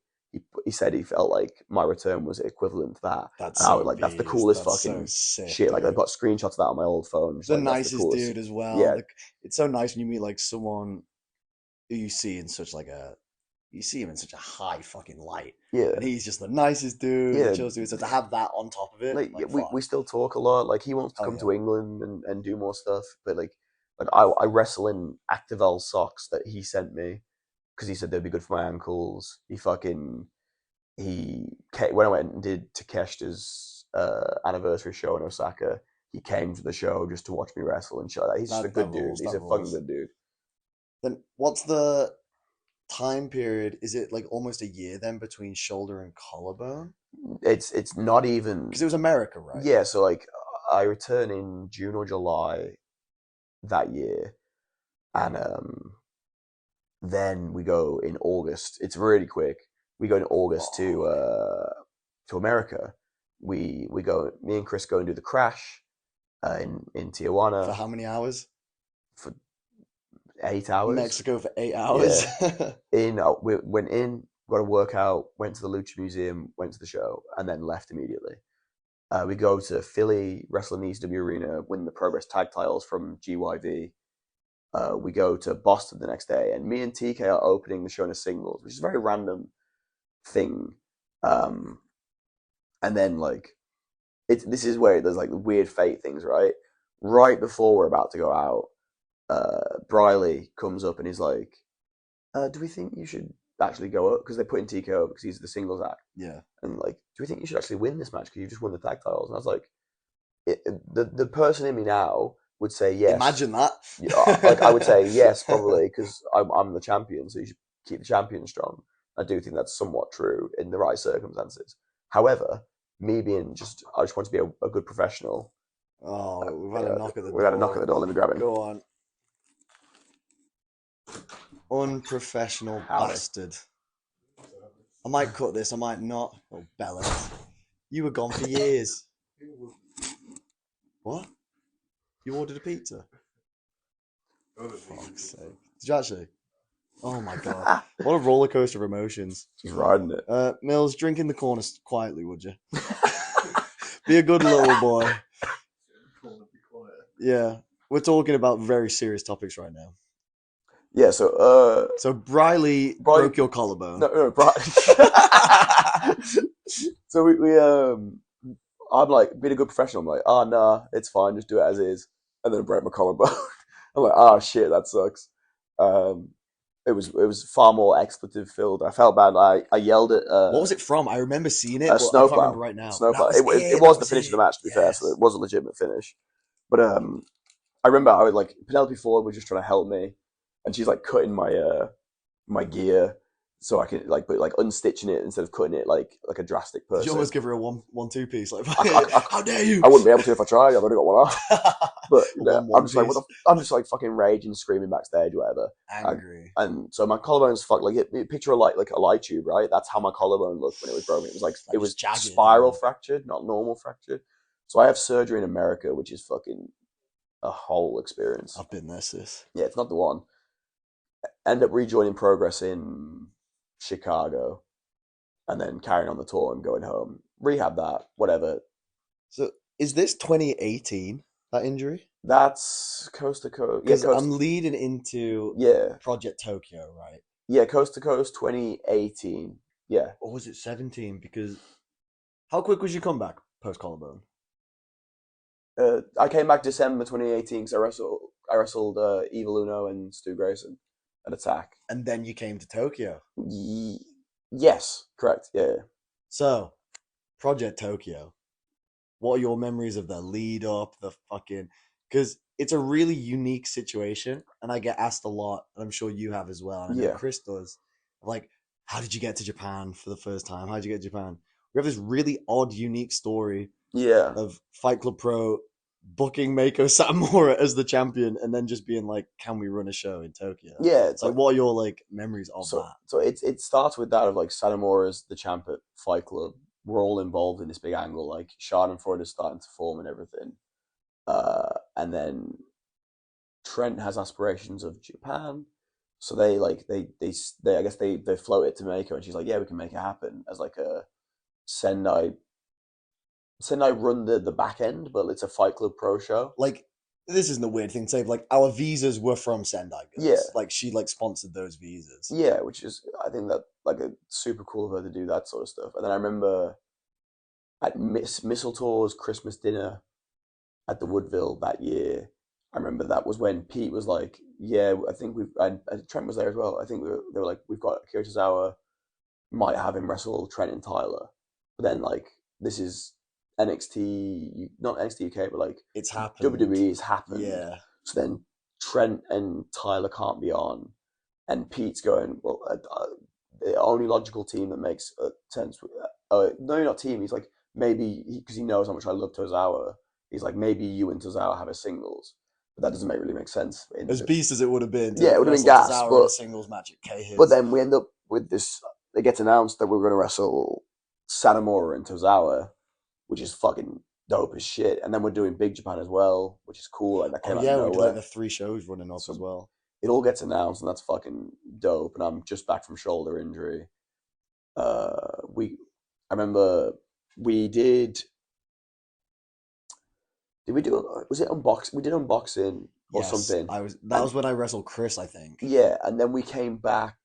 he said he felt like my return was equivalent to that, That's and I was so like, that's the beast. coolest That's so fucking sick, shit. Like I've dude. got screenshots of that on my old phone. Just The like that's the nicest coolest. dude as well. Yeah, Like it's so nice when you meet like someone who you see in such like a you see him in such a high fucking light. yeah, And he's just the nicest dude, the yeah. chillest dude. So to have that on top of it, Like like we fuck. still talk a lot. Like he wants to Hell come yeah. to England and do more stuff, but like like I wrestle in Activel socks that he sent me because he said they'd be good for my ankles. When I went and did Takeshita's anniversary show in Osaka, he came to the show just to watch me wrestle and show that he's just a That good dude. rules. He's That a fucking rules. good dude. Then what's the time period? Is it like almost a year then between shoulder and collarbone? It's not even Because it was America, right? yeah. So like I return in June or July that year, and then we go in August. It's really quick. We go in August to America. We go. Me and Chris go and do the crash in For Tijuana how many hours? for 8 hours. Mexico for 8 hours. Yeah, we went in, got a workout, went to the Lucha Museum, went to the show, and then left immediately. We go to Philly, wrestle in the ECW Arena, win the Progress Tag Titles from GYV. We go to Boston the next day, and me and TK are opening the show in a singles, which is a very random thing. Um, and then like this is where there's like the weird fate things, right? Right before we're about to go out, Briley comes up and he's like, "Do we think you should actually go up?" Because they put in TK over because he's the singles act, Yeah. and like, "Do we think you should actually win this match because you just won the tag titles?" And I was like, the person in me now would say yes. Imagine that. Like I would say yes, probably because I'm the champion, so you should keep the champion strong. I do think that's somewhat true in the right circumstances. However, me being I just want to be a good professional. Oh, we've had a knock at the We got a knock at the door. door. Let me grab him. Go on. Unprofessional Howdy. bastard. I might cut this, I might not. Oh, Bella. You were gone for years. What? You ordered a pizza? Fuck's sake. Did you actually? Oh my god. What a roller coaster of emotions. He's riding it. Mills, drink in the corner quietly, would you? Be a good little boy. Yeah. We're talking about very serious topics right now. Yeah, so So Briley broke your collarbone. No, so I'm like being a good professional. I'm like, oh nah, it's fine, just do it as is. And then I broke my collarbone. I'm like, oh shit, that sucks. Um, it was far more expletive filled. I felt bad. I yelled at What was it from? I remember seeing it, a but I can't snowplow. remember right now. Snowplow. That was It it. was That the was finish of it. the match, to be fair, so Yes. it was a legitimate finish. But I remember I was like Penelope Ford was just trying to help me, and she's like cutting my gear so I can like unstitching it instead of cutting it like a drastic Did you person. almost give her a one-two piece? Like, I, how dare you? I wouldn't be able to if I tried. I've only got one arm. But One I'm just like piece. I'm just like fucking raging, screaming backstage, whatever. Angry. And so my collarbone's fucked. Like picture a light tube, right? That's how my collarbone looked when it was broken. It was like it was jagged, spiral fractured, not normal fractured. So I have surgery in America, which is fucking a whole experience. I've been there, sis. Yeah, it's not the one. End up rejoining Progress in Chicago, and then carrying on the tour and going home. Rehab that, whatever. So, is this 2018, that injury? That's coast to coast. Because I'm leading into Yeah. Project Tokyo, right? Yeah, coast to coast 2018. Yeah. Or was it 17? Because how quick was your comeback post collarbone? I came back December 2018 because I wrestled Evil Uno and Stu Grayson at Attack. And then you came to Tokyo. Yes, correct. Yeah. So, Project Tokyo. What are your memories of the lead up, the fucking? Because it's a really unique situation, and I get asked a lot, and I'm sure you have as well. And I know Yeah. Chris does. Like, how did you get to Japan for the first time? How did you get to Japan? We have this really odd, unique story Yeah. of Fight Club Pro booking Mako Satomura as the champion, and then just being like, "Can we run a show in Tokyo?" Yeah. It's like, what are your like memories of that? So it starts with that of like Satomura's the champ at Fight Club. We're all involved in this big angle. Like Schadenfreude is starting to form and everything. And then Trent has aspirations of Japan, so they I guess they float it to Mako, and she's like, yeah, we can make it happen as like a Sendai run the back end, but it's a Fight Club Pro show. Like, this isn't a weird thing to say, but like our visas were from Sendai Girls. Yeah. Like she like sponsored those visas. Yeah, which is I think that like a super cool of her to do that sort of stuff. And then I remember at Mistletoe's Christmas dinner at the Woodville that year, I remember that was when Pete was like, "Yeah, I think we've." And Trent was there as well. I think they were like, "We've got Akira Tozawa. Might have him wrestle Trent and Tyler." But then like this is NXT, not NXT UK, but like It's happened. WWE has happened. Yeah. So then Trent and Tyler can't be on, and Pete's going, "Well, the only logical team that makes sense." No, not team. He's like maybe because he knows how much I love Tozawa. He's like maybe you and Tozawa have a singles, but that doesn't really make sense. As beast as it would have been Yeah, to it would have been wrestle gas, Tozawa in a but singles match at but K-His. then we end up with this. It gets announced that we're going to wrestle Satomura and Tozawa, which is fucking dope as shit. And then we're doing Big Japan as well, which is cool. Like that Oh came out of yeah, we did like nowhere. the 3 shows running up as So well. it all gets announced, and that's fucking dope. And I'm just back from shoulder injury. We, I remember we did. Did we do? Was it unbox? We did unboxing or Yes, something, I was. That and was when I wrestled Chris, I think. yeah, and then we came back,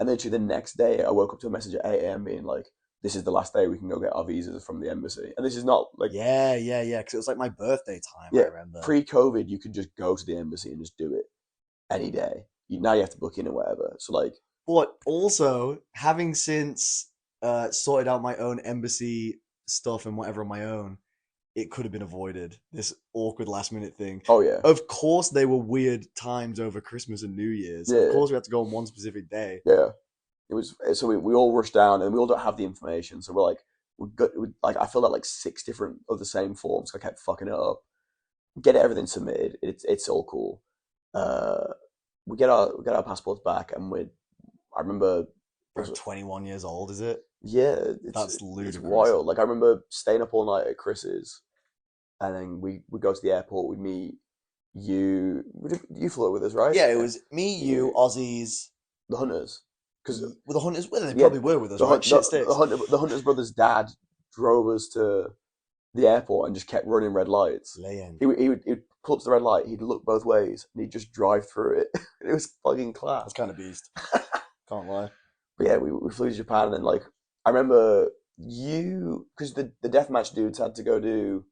and then to the next day, I woke up to a message at 8 a.m. being like, "This is the last day we can go get our visas from the embassy." And this is not like, Yeah. Because it was like my birthday time. I yeah, remember. pre-COVID, you could just go to the embassy and just do it any day. Now you have to book in or whatever. So like, But also having since sorted out my own embassy stuff and whatever on my own, it could have been avoided. This awkward last minute thing. oh yeah, Of course, they were weird times over Christmas and New Year's. Of yeah, course, we had to go on one specific day. yeah. It was so we all rushed down, and we all don't have the information. So we're like, like I filled out like 6 different of the same forms. So I kept fucking it up. Get everything submitted. It's all cool. Uh, we get our passports back, and I remember Bro, was 21 years old, is it? yeah, That's it's ludicrous. wild. Like I remember staying up all night at Chris's, and then we go to the airport. We meet you. You flew with us, right? Yeah, it Yeah. was me, you, You, Aussies. the hunters, because Were the hunters with us? They yeah, probably were with us, right? the Shit sticks. the hunters brothers' dad drove us to the airport and just kept running red lights. Legend. He'd pull up to the red light. He'd look both ways, and he'd just drive through it. It was fucking That's class. kind of beast. Can't lie. But yeah, we flew to Japan, and then like I remember you because the deathmatch dudes had to go do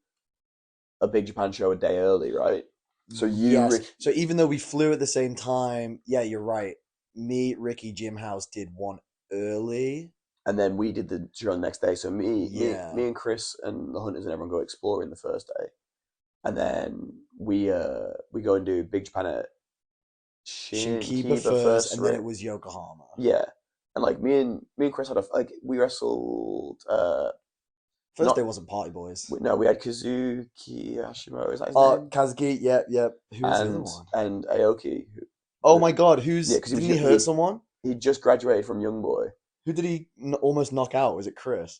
a Big Japan show a day early, right? So you, Yes. Rick, So even though we flew at the same time, yeah, you're right. Me, Ricky, Jim House did one early. and then we did the show the next day. So Yeah. me and Chris and the hunters and everyone go exploring the first day, and then we go and do Big Japan at Shinkiba Shinkiba first, first and then ring. it was Yokohama. Yeah, and like me and Chris had we wrestled. First day Not wasn't Party Boys. no, we had Kazuki Hashimoto. Is that his name? Kazuki, yep. Who was the other one? And Aoki. Oh my god, Yeah, who's because didn't he hurt someone? he just graduated from Young Boy. Who did he almost knock out? Was it Chris?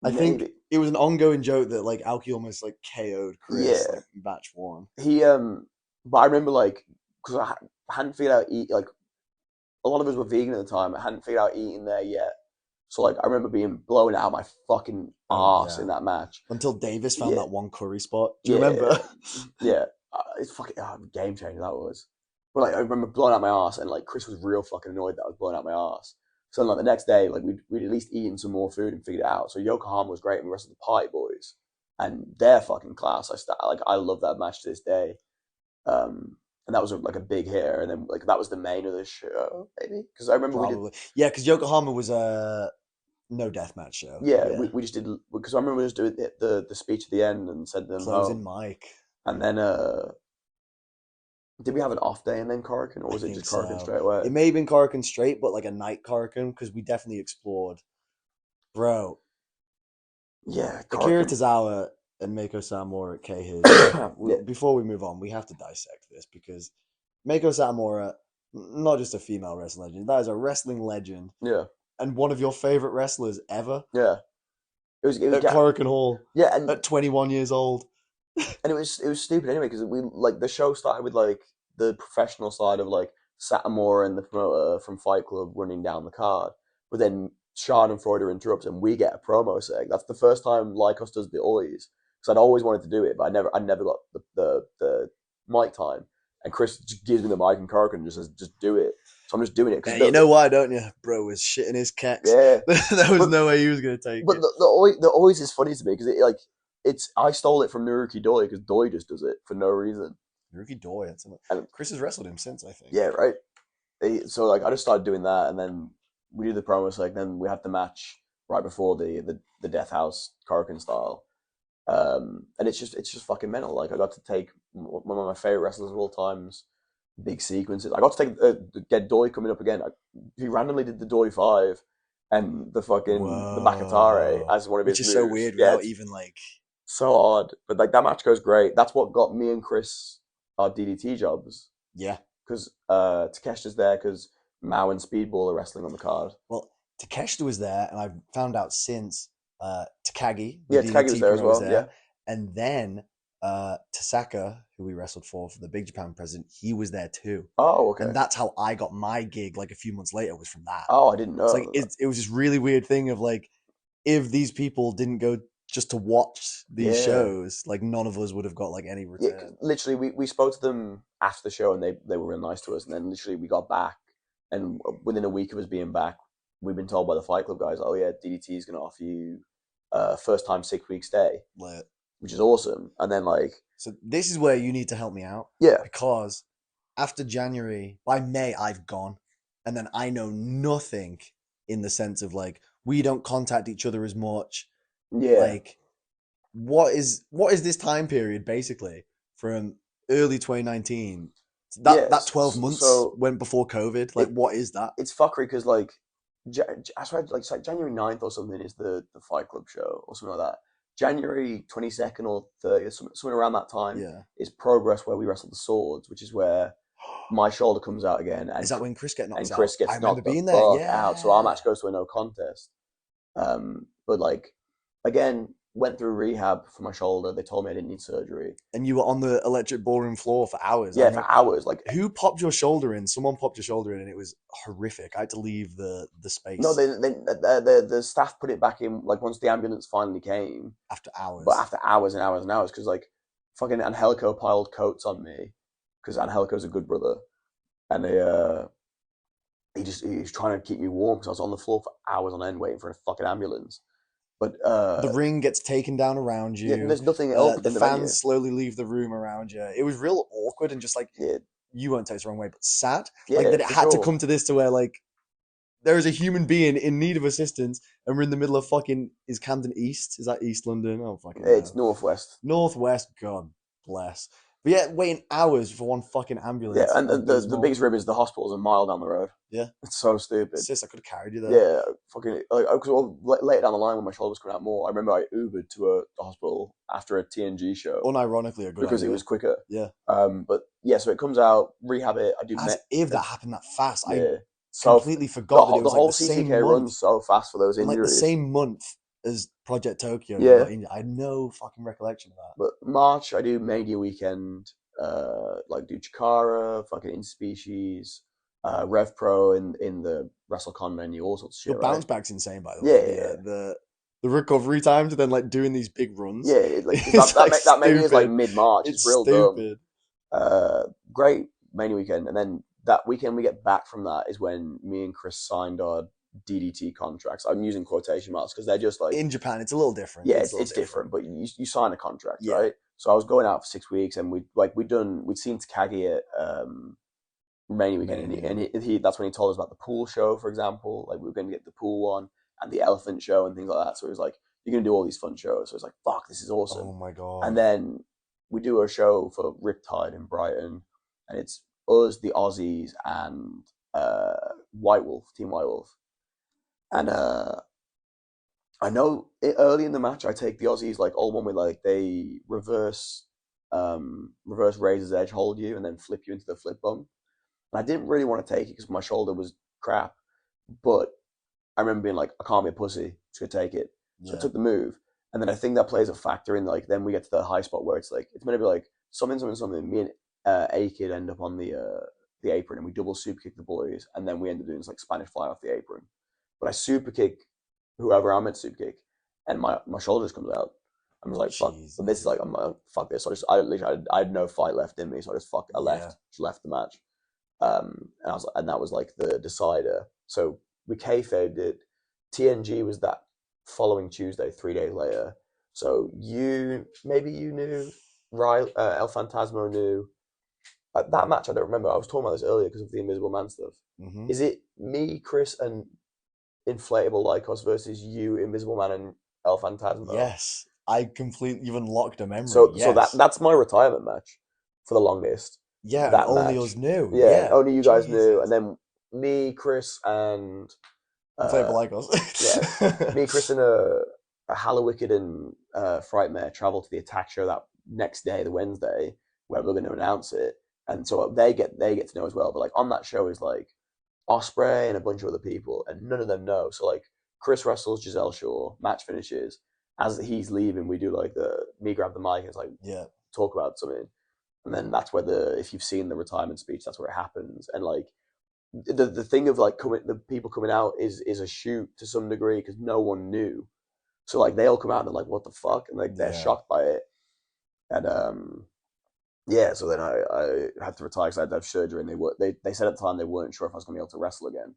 I think Maybe. it was an ongoing joke that like Aoki almost like KO'd Chris Yeah. like match one. He but I remember like because hadn't figured out eat like a lot of us were vegan at the time. I hadn't figured out eating there yet. So like I remember being blown out my fucking Oh ass yeah. in that match. Until Davis found Yeah. that one curry spot. Do you Yeah. remember? Yeah. It's fucking game changer that was. But like I remember blowing out my ass, and like Chris was real fucking annoyed that I was blowing out my ass. So like the next day, like we'd at least eaten some more food and figured it out. So Yokohama was great, and we wrestled the Party Boys, and they're fucking class. I love that match to this day. And that was like a big hitter, and then like that was the main of the show, maybe because I remember we did. Probably. Yeah, because Yokohama was a no deathmatch show. Yeah, Yeah. we just did because I remember we just doing the speech at the end and sent them Closing home, mic. and then did we have an off day and then Corrigan, or was I it think just Corrigan so. straight away? It may have been Corrigan straight, but like a night Corrigan because we definitely explored. Bro, Yeah, Akira Corrigan. Tozawa and Mako Satomura at K-His. Yeah, Before we move on, we have to dissect this because Mako Satomura, not just a female wrestling legend, that is a wrestling legend yeah, and one of your favorite wrestlers ever yeah. It was at Corrigan Hall yeah, and at 21 years old. it was stupid anyway because we like the show started with like the professional side of like Satomura and the promoter from Fight Club running down the card, but then Schadenfreude interrupts and we get a promo seg. That's the first time Lykos does the Ois because I'd always wanted to do it, but I never got the mic time. And Chris just gives me the mic and Corrigan and just says, "Just do it." So I'm just doing it because You know why, don't you? Bro was shitting his kecks. yeah, There was but no way he was going to take but it. the Ois is funny to me because I stole it from Naruki Doi because Doi just does it for no reason. Rookie Doi. And Chris has wrestled him since, I think. yeah, right. So like I just started doing that, and then we do the promos. Like then we have the match right before the Death House Korakuen style, and it's just fucking mental. Like I got to take one of my favorite wrestlers of all times, big sequences. I got to take get Doi coming up again. He randomly did the Doi 5 and the Bakatare Whoa. as one of Which his is so moves. weird Yeah, without it's even like. so odd, but like that match goes great. That's what got me and Chris our DDT jobs Yeah. because Takeshita's there because Mao and Speedball are wrestling on the card. Well, Takeshita was there, and I found out since Takagi, the Yeah, Takagi was DDT there as promoter, was well. Yeah. there, and then Tasaka, who we wrestled for the Big Japan president, he was there too, Oh, and okay. that's how I got my gig. Like a few months later, was from that. Oh, I didn't It's like know that. it was this really weird thing of like, if these people didn't go just to watch these Yeah. shows, like none of us would have got like any Yeah, return. literally, we spoke to them after the show and they were real nice to us. And then literally, we got back, and within a week of us being back, we've been told by the Fight Club guys, oh, yeah, DDT is going to offer you first time 6 week stay, Lit. which is awesome. And then, like, So this is where you need to help me out yeah, because after January, by May, I've gone, and then I know nothing in the sense of like we don't contact each other as much. yeah, Like, what is this time period basically from early 2019? yeah. That 12 months So went before COVID. Like, it, what is that? it's fuckery because, like, I swear, like, it's like January 9th or something is the Fight Club show or something like that. January 22nd or 30th, something around that time Yeah. is Progress where we wrestle the swords, which is where my shoulder comes out again, Is that when Chris get and knocked out? Chris I gets remember knocked the being there. fuck out. So our Yeah. match goes to a no contest. But like again, went through rehab for my shoulder. They told me I didn't need surgery. And you were on the electric ballroom floor for hours. I Yeah, for remember. hours. Like Who popped your shoulder in? Someone popped your shoulder in, and it was horrific. I had to leave the no, space the staff put it back in like once the ambulance finally came, after but hours. after hours and hours and hours because like fucking Angelico piled coats on me because Angelico's a good brother, and he was trying to keep me warm because I was on the floor for hours on end waiting for a fucking ambulance. But The ring gets taken down around yeah, you. there's nothing open The in the venue. fans slowly leave the room around you. It was real awkward and just like Yeah, you won't take it the wrong way, but sad. Like yeah, that it for had to sure. come to this to where like there is a human being in need of assistance, and we're in the middle of fucking is Camden East? Is that East London? Oh fucking It's no. northwest. Northwest, God bless. But yeah, waiting hours for one fucking Yeah, ambulance and and the Bismol. biggest rib is the hospital's a mile down the road. Yeah. It's so stupid. Sis, I could have carried you there. Yeah, fucking like because later down the line when my shoulder was coming out more, I remember I Ubered to the hospital after a TNG show Unironically, a good because it idea. was quicker. Yeah. But yeah, so it comes out, rehab it. I do As if that happened that fast. I yeah. So completely forgot that it the was like whole the same CCK month. runs so fast for those And like the injuries. same month as Project Tokyo, you Yeah, got injured. I had no fucking recollection of that. but March I do Mania weekend. Like do Chikara, fucking In Species, Rev Pro in the WrestleCon menu, all sorts of Your shit, right? bounce back's insane, by the way. Yeah, The recovery times and then like doing these big runs. yeah. Like It's like that mania is like stupid. mid March. It's It's real dumb. stupid. Great Mania weekend, and then that weekend we get back from that is when me and Chris signed our DDT contracts. I'm using quotation marks because they're just like In Japan, it's a little different. yeah, It's a little it's different, but you sign a contract, Yeah. right? So I was going out for 6 weeks, and we'd seen Takagi at Mania weekend, and, Mania. he that's when he told us about the pool show, for example. Like we were going to get the pool one and the elephant show and things like that. So he was like, "You're going to do all these fun shows." So it's like, "Fuck, this is awesome." Oh my And god. then we do a show for Riptide in Brighton, and it's us, the Aussies, and White Wolf, Team White Wolf. And I know early in the match, I take the Aussies like all one way, like they reverse Razor's Edge hold you and then flip you into the flip bump. And I didn't really want to take it because my shoulder was crap, but I remember being like, I can't be a pussy, just gonna take it. So I Yeah. took the move, and then I think that plays a factor in like then we get to the high spot where it's like it's meant to be like something, something, something. Me and A Kid end up on the apron, and we double super kick the boys, and then we end up doing this like Spanish fly off the apron. But I super kick whoever I'm meant to super kick, and my shoulder just comes out. I'm just like fuck. But this is like I'm like, fuck this. So I had no fight left in me, so I just I left the match. And that was like the decider. So we kayfabed it. TNG was that following Tuesday, 3 days later. So maybe you knew, El Fantasmo knew, that match I don't remember. I was talking about this earlier because of the Invisible Man stuff. Hmm. Is it me, Chris, and Inflatable Lycos versus you, Invisible Man, and El Phantasmo? Yes, I completely. You've unlocked a memory. So Yes. that's my retirement match for the longest. Yeah, and That only us match, knew. yeah, and Yeah. only you guys knew, and Jesus. then me, Chris, and uh, Inflatable yeah, Lycos. me, Chris, and a Hallowicked and Frightmare travel to the attack show that next day, the Wednesday, where we're going to announce it, and so they get to know as well. But like on that show is like Osprey and a bunch of other people, and none of them know. So like Chris wrestles Giselle Shaw, match finishes. As he's leaving, we do like the me grab the mic and it's like Yeah. talk about something, and then that's where the if you've seen the retirement speech, that's where it happens. And like the thing of like coming, the people coming out is a shoot to some degree because no one knew. So like they all come out and they're like, "What the fuck?" and like they're Yeah. shocked by it. And yeah, so then I had to retire because I had to have surgery, and they said at the time they weren't sure if I was going to be able to wrestle again.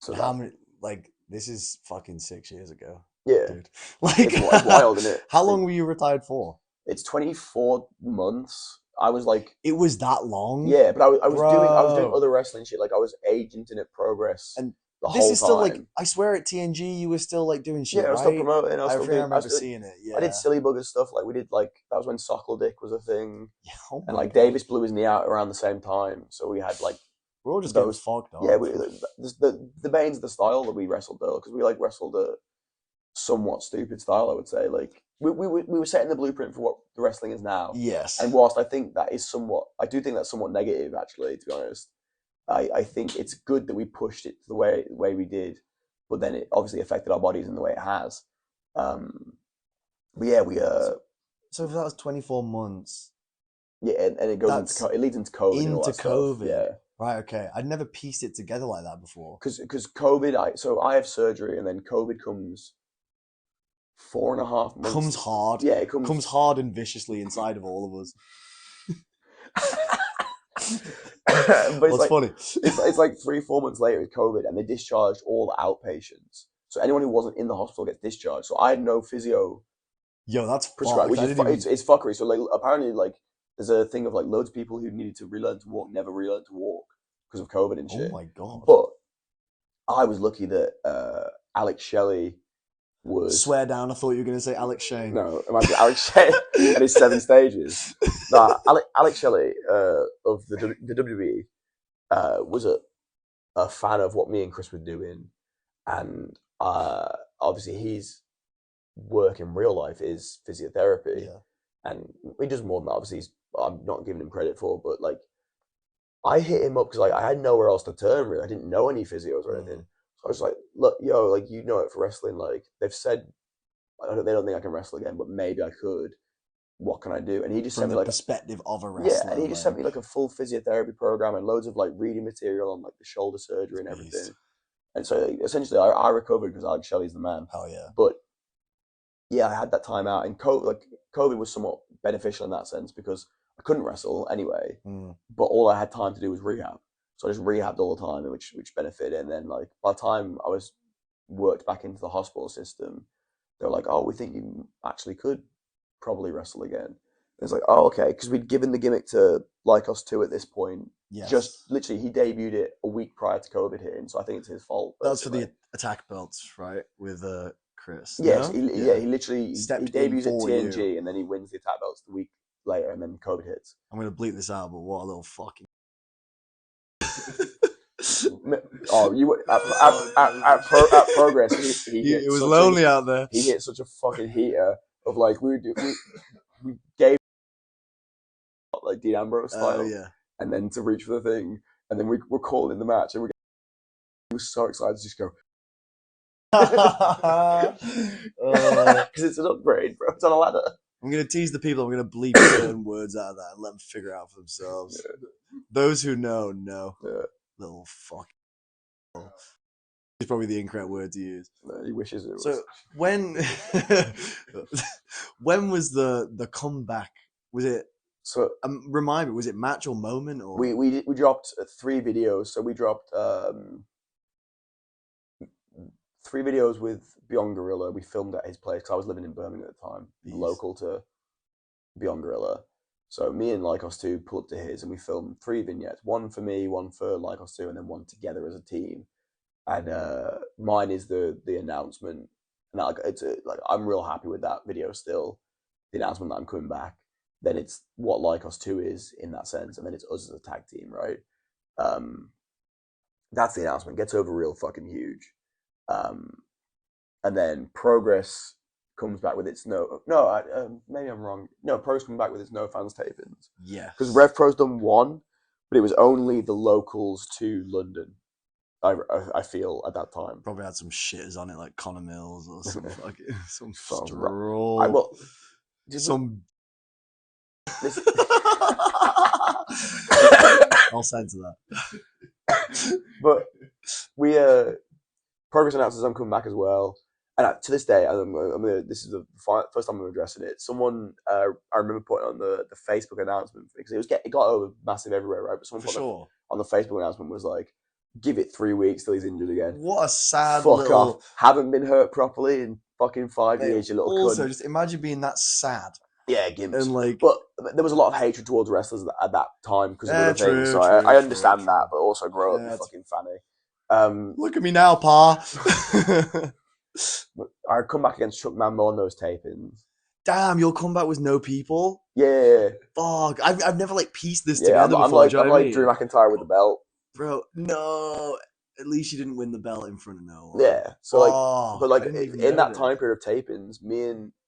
So How that many? Like, this is fucking 6 years ago, yeah, dude. Like, it's wild, isn't it? how long were you retired for? It's 24 months. I was like, It was that long, yeah, but I was doing bro. other wrestling shit. Like I was agenting at Progress And the this whole is still like, time. I swear at TNG, you were still like doing Yeah, shit, I was still right? promoting. I think I I remember was seeing it. I did Yeah. silly bugger stuff. Like we did like that was when Sockle Dick was a thing, Yeah. Oh and my like god. Davis blew his knee out around the same time. So we had like We're all just getting those. fucked Yeah, off. the Bane's the style that we wrestled though, because we like wrestled a somewhat stupid style. I would say like we were setting the blueprint for what the wrestling is now. Yes. And whilst I think that is somewhat, I do think that's somewhat negative actually. To be honest, I think it's good that we pushed it the way we did, but then it obviously affected our bodies in the way it has. Um, but yeah, we So, so if that was 24 months, yeah, and it goes into that's it leads into COVID and all into that stuff. COVID. Yeah, Right, okay. I'd never pieced it together like that before. because COVID, I have surgery and then COVID comes 4.5 months. Comes hard. Yeah, it comes. Comes hard and viciously inside of all of us. But it's What's like funny? it's like 3 4 months later with COVID, and they discharged all the outpatients. So anyone who wasn't in the hospital gets discharged. So I had no physio Yo, that's prescribed, fucked. which I is didn't even. it's fuckery. So like apparently like there's a thing of like loads of people who needed to relearn to walk never relearned to walk because of COVID and Oh shit. my god. But I was lucky that Alex Shelley was Swear down, I thought you were going to say Alex Shane. no imagine Alex Shelley and his 7 stages. No, Alex Shelley of the WWE was a fan of what me and Chris were doing, and obviously his work in real life is physiotherapy, Yeah. and he does more than that. Obviously, I'm not giving him credit for, but like I hit him up because like I had nowhere else to turn. Really, I didn't know any physios or anything. Mm. So I was like, look, yo, like you know it for wrestling. Like they've said, they don't think I can wrestle again, but maybe I could. What can I do? And he just From sent me the like perspective of a yeah, and wrestler, he just sent me like, like a full physiotherapy program and loads of like reading material on like the shoulder surgery and everything. beast. And so essentially, I recovered because Alex Shelley's the man. Hell yeah. But yeah, I had that time out, and COVID was somewhat beneficial in that sense because I couldn't wrestle anyway, Mm. but all I had time to do was rehab. So I just rehabbed all the time, which benefited. And then like by the time I was worked back into the hospital system, they were like, "Oh, we think you actually could probably wrestle again." And it's like, "Oh, okay," because we'd given the gimmick to Lycos 2 at this point. Yes. Just literally, he debuted it a week prior to COVID hitting, so I think it's his fault That was for personally. the attack belts, right? With Chris. Yes, No? he literally he Stepped in debuts at for you. TNG and then he wins the attack belts the week later, and then COVID hits. I'm going to bleep this out, but what a little fucking. Oh, you were at Progress. He hit It was such lonely out there. he hit such a fucking heater of like we gave like Dean Ambrose Oh, style, yeah. and then to reach for the thing, and then we were calling the match, and we were so excited to just go because it's an upgrade, bro. It's on a ladder. I'm going to tease the people. I'm going to bleep certain words out of that and let them figure it out for themselves. Yeah. Those who know. Yeah. Little fuck. It's probably the incorrect word to use. No, he wishes it was. So when when was the comeback? Was it So remind me? Was it match or moment or we dropped 3 videos. So we dropped 3 videos with Beyond Gorilla. We filmed at his place because I was living in Birmingham at the time, Beast. local to Beyond Gorilla. So me and Lycos 2 pulled up to his and we filmed 3 vignettes. One for me, one for Lycos 2, and then one together as a team. And mine is the announcement. And like I'm real happy with that video still. The announcement that I'm coming back. Then it's what Lycos 2 is in that sense, and then it's us as a tag team, right? Um, that's the announcement. Gets over real fucking huge. And then Progress comes back with its maybe I'm wrong. No, Progress coming back with its no fans tapings. Yes. Because Rev Pro's done one, but it was only the locals to London. I feel at that time. Probably had some shitters on it like Connor Mills or some fucking some Some straw. Some. This... I'll censor that. But we Progress announces I'm coming back as well, and to this day, this is the first time I'm addressing it. Someone I remember putting on the Facebook announcement because it got over massive everywhere, right? But someone put on the Facebook announcement was like, "Give it 3 weeks till he's injured again." What a sad fuck little... off! Haven't been hurt properly in fucking 5 years, you little also, cunt. just imagine being that sad. Yeah, Gimps. And like, but there was a lot of hatred towards wrestlers at that time because of other things. So I understand that, but also grow up, you fucking fanny. Look at me now, pa. I come back against Chuck Mambo on those tapings. Damn, you'll come back with no people. Yeah. Fuck, I've never like pieced this together I'm before. I'm like Drew McIntyre with the belt, bro. No, at least you didn't win the belt in front of no one. Yeah. So but in that time period of tapings,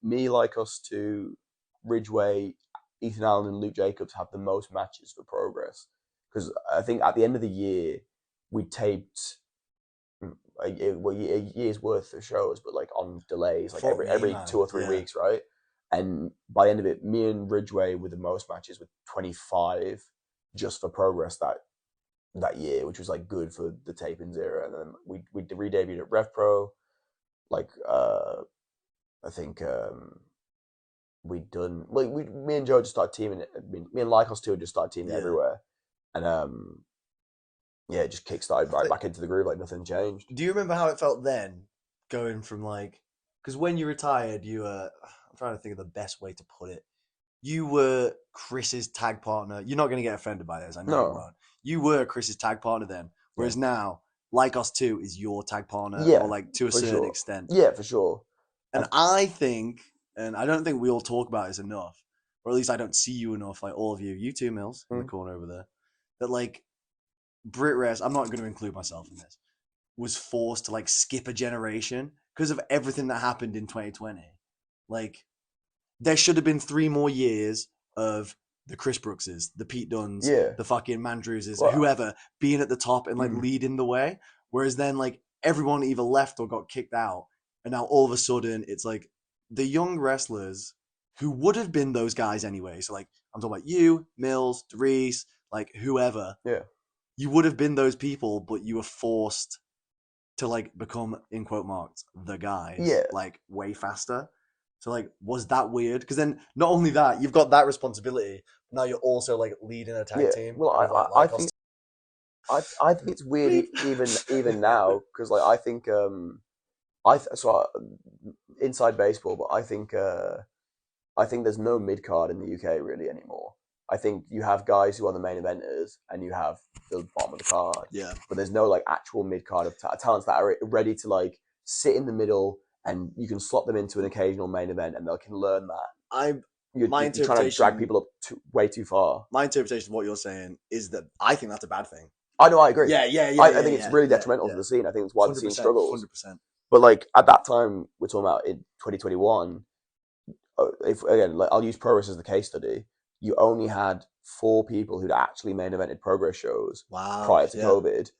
me like us to Ridgeway, Ethan Allen, and Luke Jacobs have the most matches for Progress because I think at the end of the year we taped a year's worth of shows, but like on delays, like every 2 or 3 weeks, right? And by the end of it, me and Ridgeway were the most matches with 25 just for Progress that year, which was like good for the tapings era. And then we re-debuted at Rev Pro, like I think we'd done me and Joe just started teaming. Me and Lycos too just started teaming everywhere, and it just kickstarted right back into the groove like nothing changed. Do you remember how it felt then, going from like, because when you retired, you were, I'm trying to think of the best way to put it. You were Chris's tag partner. You're not going to get offended by this. I know you won't. You were Chris's tag partner then, whereas now Lycos 2 is your tag partner, or like to a certain extent. Yeah, for sure. And I think, and I don't think we all talk about this enough, or at least I don't see you enough, like all of you two Mills in the corner over there, that like Brit Rest, I'm not going to include myself in this, was forced to like skip a generation because of everything that happened in 2020. Like, there should have been 3 more years of the Chris Brookses, the Pete Dunnes, the fucking Mandrewses, whoever being at the top and like leading the way. Whereas then like everyone either left or got kicked out. And now all of a sudden it's like the young wrestlers who would have been those guys anyway. So like I'm talking about you, Mills, Dries, like whoever. Yeah. You would have been those people, but you were forced to like become, in quote marks, the guys. Yeah. Like way faster. So like, was that weird? Because then not only that, you've got that responsibility, but now you're also like leading a tag team. Well, I think it's weird even now because like I think inside baseball, but I think there's no mid card in the UK really anymore. I think you have guys who are the main eventers and you have the bottom of the card. Yeah. But there's no like actual mid card of talents that are ready to like sit in the middle. And you can slot them into an occasional main event, and they can learn that. You're trying to drag people up way too far. My interpretation of what you're saying is that I think that's a bad thing. I know, I agree. Yeah. I think it's really detrimental to the scene. I think it's why the scene struggles. 100%. But like at that time, we're talking about in 2021. If again, like I'll use Progress as the case study. You only had 4 people who'd actually main evented Progress shows prior to COVID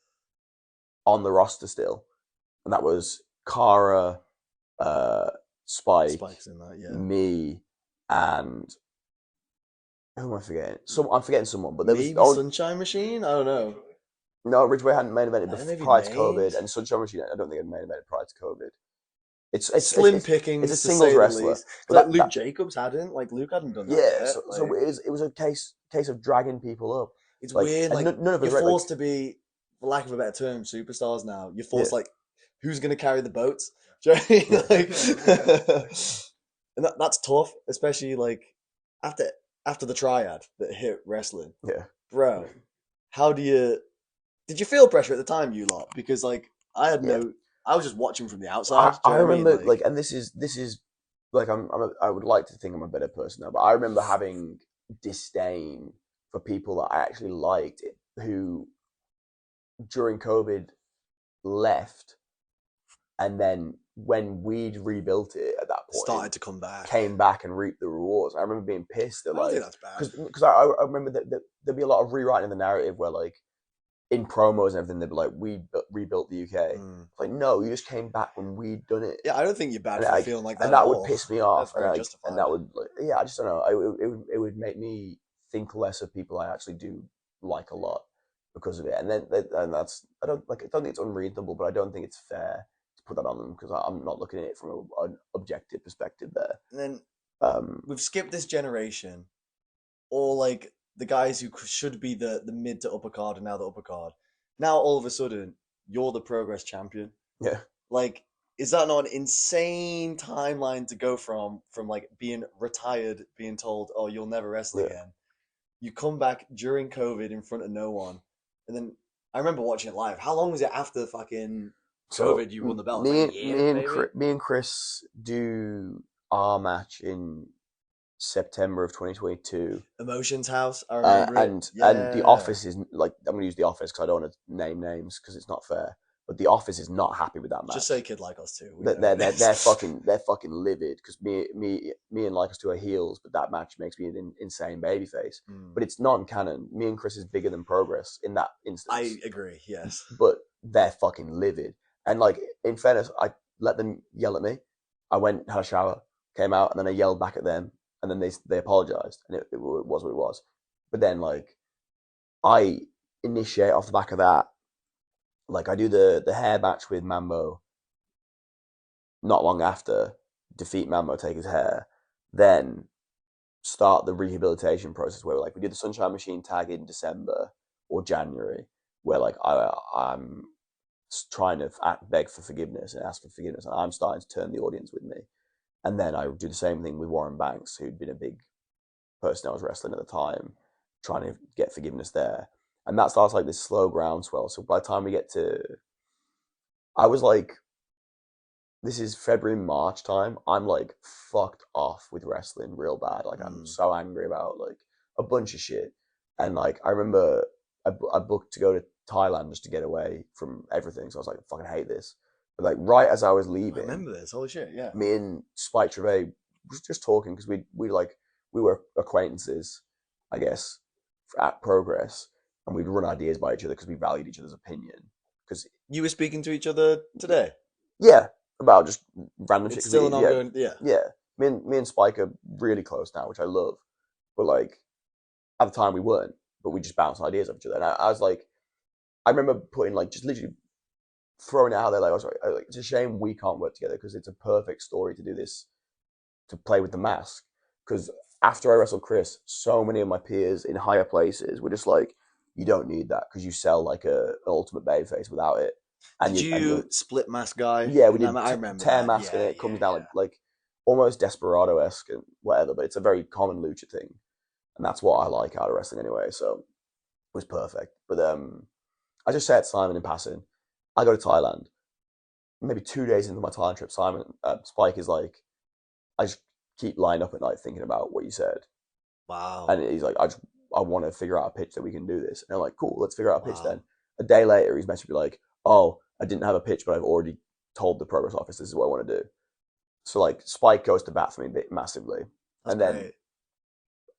on the roster still, and that was Cara. Spike's in that, me, and who am I forgetting? I'm forgetting someone, but there was Sunshine Machine. I don't know. No, Ridgeway hadn't main evented prior to COVID, and Sunshine Machine I don't think had main evented prior to COVID. It's slim pickings. It's a singles wrestler. But like Luke Jacobs hadn't. Like Luke hadn't done that. Yeah, yet. So it was a case of dragging people up. It's weird. Like none of you're forced to be, for lack of a better term, superstars now. You're forced like, who's going to carry the boats? Like, and that's tough, especially like after after the triad that hit wrestling, Yeah. bro, how do you did you feel pressure at the time, you lot? Because like I had Yeah. no, I was just watching from the I, outside. Do I you know what I mean? remember Like like, and this is like I would like to think I'm a better person now, but I remember having disdain for people that I actually liked who during COVID left, and then when we'd rebuilt it at that point, started to come back. came back and reaped the rewards. I remember being pissed at I don't think like that's bad. because I remember that there'd be a lot of rewriting of the narrative where like in promos and everything they'd be like we rebuilt the UK. Mm. Like no, you just came back when we'd done it. Yeah, I don't think you're bad And for like, feeling like that and at that would all. piss me off, That's very and justified. that would like, yeah, I just don't know. It would make me think less of people I actually do like a lot because of it, and that's I don't think it's unreasonable, but I don't think it's fair to put that on them because I'm not looking at it from an objective perspective there. And then Um, we've skipped this generation, or like the guys who should be the mid to upper card and now the upper card. Now all of a sudden you're the progress champion. yeah, Like, is that not an insane timeline to go from like being retired, being told, "Oh, you'll never wrestle yeah. again." You come back during COVID in front of no one, and then I remember watching it live. How long was it after fucking So COVID you won the belt? It was like a year, maybe. Me and Chris do our match in September of 2022. Emotions House, I remember it. And the Yeah, office is like I'm going to use the office because I don't want to name names because it's not fair. But the office is not happy with that just match. say Kid Lykos too. We They're know who it they're is. fucking livid because me and Lycos two are heels, but that match makes me an insane babyface. Mm, But it's non-canon. Me and Chris is bigger than Progress in that I instance. agree. Yes. But they're fucking livid. And like in fairness, I let them yell at me. I went, had a shower, came out, and then I yelled back at them, and then they apologized, and it was what it was. But then like I initiate off the back of that, like I do the hair match with Mambo. Not long after, defeat Mambo, take his hair, then start the rehabilitation process where like we do the Sunshine Machine tag in December or January, where like I'm trying to beg for forgiveness and ask for forgiveness, and I'm starting to turn the audience with me. And then I do the same thing with Warren Banks, who'd been a big person I was wrestling at the time, trying to get forgiveness there. And that starts like this slow groundswell. So by the time we get to, I was like, this is February, March time. I'm like fucked off with wrestling real bad. Like I'm Mm. so angry about like a bunch of shit. And like I remember I booked to go to Thailand just to get away from everything. So I was like, I fucking hate this. But like right as I was I leaving, remember this. Holy shit! Yeah. me and Spike Trevay was just talking because we were acquaintances, I guess, at Progress, and we'd run ideas by each other because we valued each other's opinion. Because You were speaking to each other today. yeah, about just random shit. It's 'Cause still an yeah, ongoing. Yeah. yeah. Me and Spike are really close now, which I love. But like at the time we weren't, but we just bounced ideas off each other. And I was like, I remember putting like just literally throwing it out there. Like like, it's a shame we can't work together because it's a perfect story to do this to play with the mask. Because after I wrestled Chris, so many of my peers in higher places were just like, you don't need that because you sell like an ultimate babyface without it. Did And you you split mask guy? yeah, we And did I remember tear that. mask and Yeah, it yeah, comes down yeah. like almost Desperado esque and whatever, but it's a very common lucha thing, and that's what I like out of wrestling anyway. So it was perfect. But I just said to Simon in passing, I go to Thailand. Maybe 2 days into my Thailand trip, Simon Spike is like, I just keep lying up at night thinking about what you said, Wow. and he's like, I want to figure out a pitch that we can do this. And I'm like, cool, let's figure out a pitch then. Wow. A day later, he's messaged me like, oh, I didn't have a pitch, but I've already told the progress office this is what I want to do. So like Spike goes to bat for me massively, That's and then great.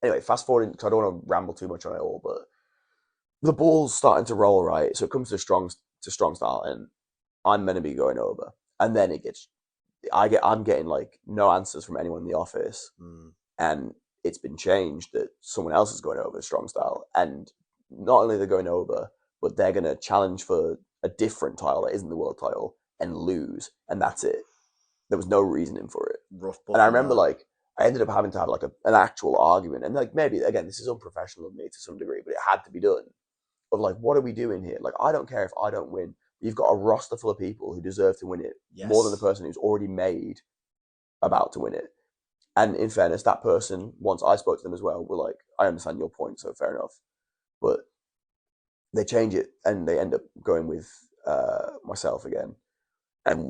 anyway, fast forwarding because I don't want to ramble too much on it all, but the ball's starting to roll right. So it comes to strong style, and I'm meant to be going over, and then it gets I'm getting like no answers from anyone in the office, Mm. and it's been changed that someone else is going over strong style, and not only they're going over, but they're going to challenge for a different title that isn't the world title and lose, and that's it. There was no reasoning for it. Rough And I booking remember that. like I ended up having to have like an actual argument, and like maybe again this is unprofessional of me to some degree, but it had to be done. Of like, what are we doing here? Like, I don't care if I don't win. You've got a roster full of people who deserve to win it more than the Yes. person who's already made about to win it. And in fairness, that person, once I spoke to them as well, were like, I understand your point, so fair enough. But they change it and they end up going with myself again. And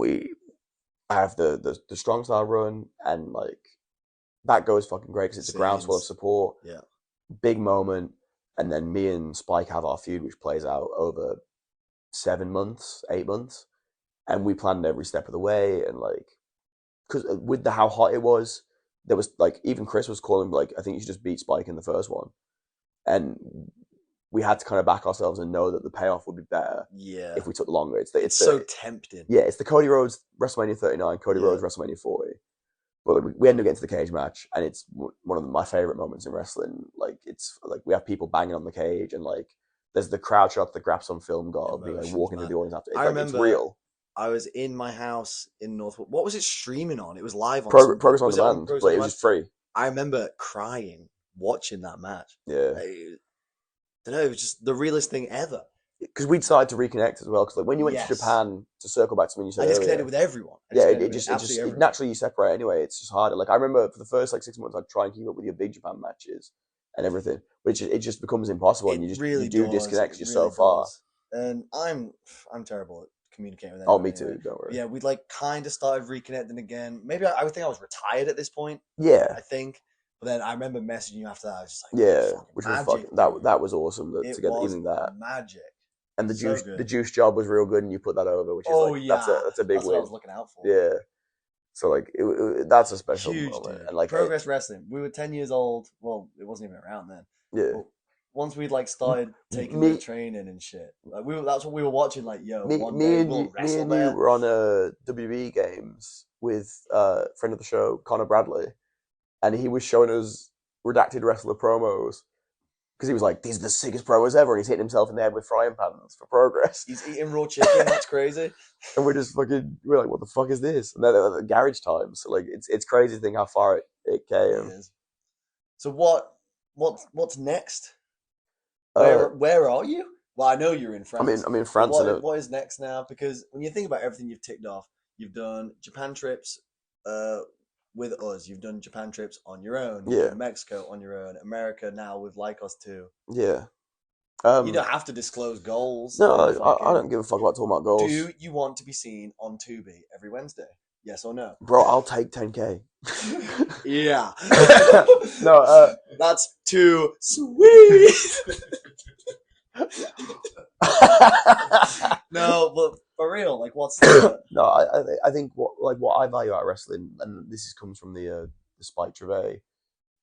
I have the strong style run, and like that goes fucking great because it's a groundswell of Scenes. support, Yeah. big moment. And then me and Spike have our feud, which plays out over 7 months, 8 months. And we planned every step of the way. And like, because with how hot it was, there was like, even Chris was calling, like, I think you should just beat Spike in the first one. And we had to kind of back ourselves and know that the payoff would be better Yeah. if we took longer. It's so tempting. Yeah, it's the Cody Rhodes WrestleMania 39, Cody Yeah. Rhodes WrestleMania 40. But we end up getting to the cage match, and it's one of my favorite moments in wrestling. Like, it's like we have people banging on the cage, and like there's the crowd shot that Graps on film got of me like Emotions, walking through man. the audience after. It's I like it's remember real. I was in my house in North. What was it streaming on? It was live on something. Progress on Was it on demand, Progress but on it was Demand? just free. I remember crying watching that match. Yeah, I don't know. It was just the realest thing ever. because we decided to reconnect as well. Because like when you went to Yes. Japan, to circle back to something you I said just connected earlier, with everyone. yeah, Absolutely everyone. naturally you separate anyway. It's just harder. Like I remember for the first like 6 months, I'd try and keep up with your big Japan matches and everything, but it just becomes impossible, and It you really do does. disconnect. It You're really so far. does. And I'm terrible at communicating with Oh, anyone. me Anyway. too. Don't worry. Yeah, we'd like kind of started reconnecting again. Maybe I would think I was retired at this point. Yeah, I think. But then I remember messaging you after that. I was just like, yeah, fucking which was magic, fucking dude. that was awesome to It get was even that. magic. And So the good. juice job was real good, and you put that over, which is Oh like yeah, that's a big that's what I win. was looking out for. Yeah, so like that's a special Huge, moment, dude. and like Progress Wrestling. We were 10 years old. Well, it wasn't even around then. yeah, But once we'd like started taking the me training and shit, like that's what we were watching. Like, yo, me one day we'll me wrestle and you there. were on WB games with friend of the show Connor Bradley, and he was showing us redacted wrestler promos because he was like, "These are the sickest promos ever," and he's hitting himself in the head with frying pans for Progress. He's eating raw chicken. That's crazy. And we're like, what the fuck is this? And then at the garage time, so like it's crazy to think how far it It came. is. So what's next? Uh, Where are you? Well, I know you're in France. I'm in But France, and what is next now? Because when you think about everything you've ticked off, you've done Japan trips with us. You've done Japan trips on your own. You've yeah, done Mexico on your own. America now with Lycos too. yeah. You don't have to disclose goals No, on the I fucking. don't give a fuck about talking about goals, Do you want to be seen on Tubi every Wednesday? Yes or no? bro. I'll take 10K. Yeah. No, That's too sweet. No, but for real, like, what's the... no, I think what I value out of wrestling, and comes from the Spike Trevay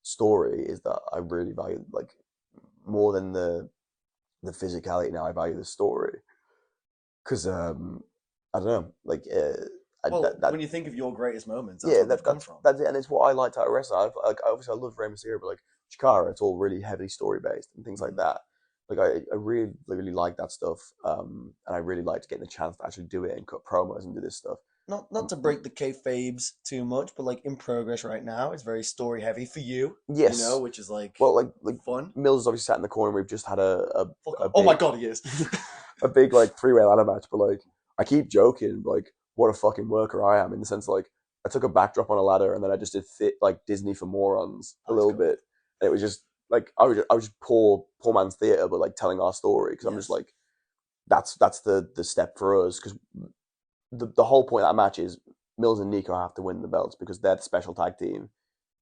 story, is that I really value like more than the physicality. Now I value the story because I don't know, like Well, when you think of your greatest moments, that's yeah, where they've come from. that's it, and it's what I liked out of wrestling. Like obviously I love Rey Mysterio, but like Chikara, it's all really heavily story based and things like that. Like I really like that stuff, and I really liked getting the chance to actually do it and cut promos and do this stuff. Not to break the kayfabes too much, but like in Progress right now, it's very story heavy for you. Yes, You know, which is like well, like fun. Mills is obviously sat in the corner. We've just had a Oh my big, god, he is. a big like three-way ladder match, but like I keep joking, like what a fucking worker I am in the sense like I took a backdrop on a ladder and then I just did like Disney for morons a little bit, and it was just like I was just poor man's theater, but like telling our story because I'm just like that's the step for us because the whole point of that match is Mills and Nico have to win the belts because they're the special tag team,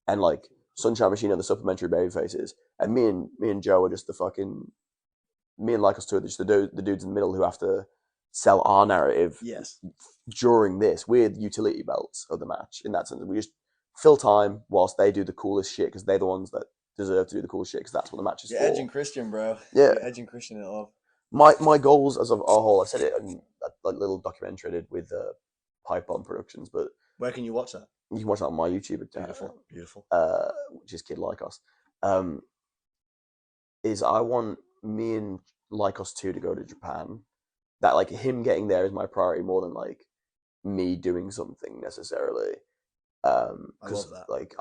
and like Sunshine Machine are the supplementary baby faces, and me and Joe are just the fucking me and Lycos two are just the dudes in the middle who have to sell our narrative. Yes. During this, we're the utility belts of the match in that sense. We just fill time whilst they do the coolest shit because they're the ones that deserve to do the coolest shit because that's what the match is You're for. edging Christian, bro. Yeah. You're edging Christian it off. My goals as a whole, I said it in that like little documentary I did with Pipe Bomb Productions, but Where can you watch that? you can watch that on my YouTube account. Beautiful. Which is Kid Lykos. Is I want me and Lykos 2 to go to Japan. That like him getting there is my priority more than like me doing something necessarily. I love that. Like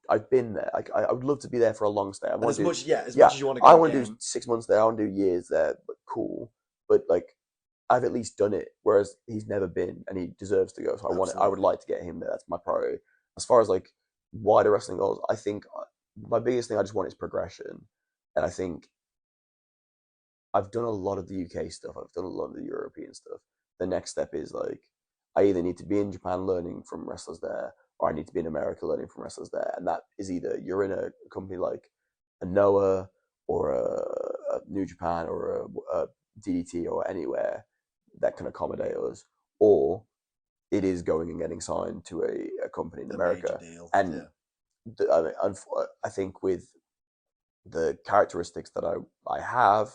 I've been there. Like I would love to be there for a long stay. Much as you want to go. I want to do 6 months there. I want to do years there. But cool. But like I've at least done it, whereas he's never been, and he deserves to go. So I would like to get him there. That's my priority. As far as like wider wrestling goals, I think my biggest thing I just want is progression, and I think I've done a lot of the UK stuff. I've done a lot of the European stuff. The next step is like I either need to be in Japan learning from wrestlers there, or I need to be in America learning from wrestlers there. And that is either you're in a company like a Noah or a New Japan or a DDT or anywhere that can accommodate us, or it is going and getting signed to a company in The major America. deal. And Yeah. I think with the characteristics that I have,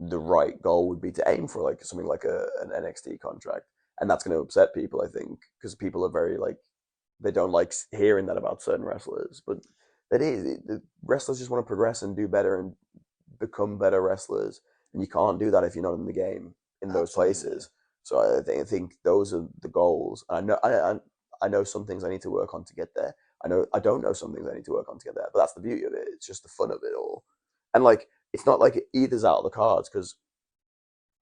the right goal would be to aim for like something like an NXT contract, and that's going to upset people, I think, because people are very like they don't like hearing that about certain wrestlers, but that is the wrestlers just want to progress and do better and become better wrestlers, and you can't do that if you're not in the game in those Absolutely. places. So I think those are the goals. And I know some things I need to work on to get there. I know I don't know some things I need to work on to get there, but that's the beauty of it. It's just the fun of it all, and like it's not like either's out of the cards because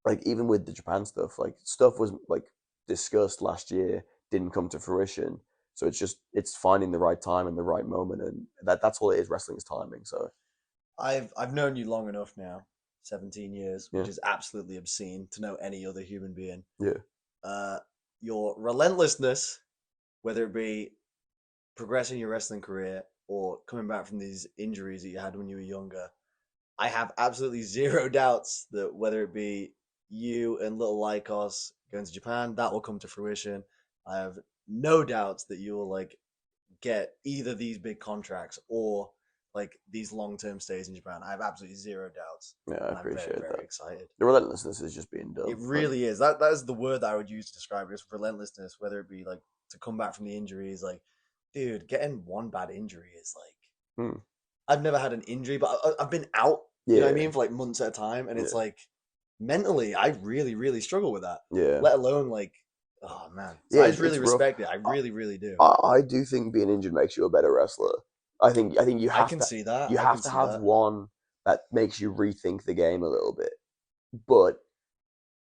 like even with the Japan stuff, like stuff was like discussed last year, didn't come to fruition. So it's finding the right time and the right moment, and that's all it is. Wrestling is timing. So I've known you long enough now, 17 years, yeah, which is absolutely obscene to know any other human being. yeah, Uh, your relentlessness, whether it be progressing your wrestling career or coming back from these injuries that you had when you were younger, I have absolutely zero doubts that whether it be you and little Lykos going to Japan, that will come to fruition. I have no doubts that you will like get either these big contracts or like these long term stays in Japan. I have absolutely zero doubts, yeah. I and I'm very appreciate very that. excited. The relentlessness is just being It done. Like really is. That is the word that I would use to describe it. Is relentlessness. Whether it be like to come back from the injuries, like dude, getting one bad injury is like hmm, I've never had an injury, but I've been out. You know what I yeah, mean for like months at a time, and it's yeah, like mentally, I really struggle with that. yeah, Let alone like, oh man. So yeah. I just It's really rough. respect it. I really do. I do think being injured makes you a better wrestler. I think I can see that. you I have can to see have that. one that makes you rethink the game a little bit, but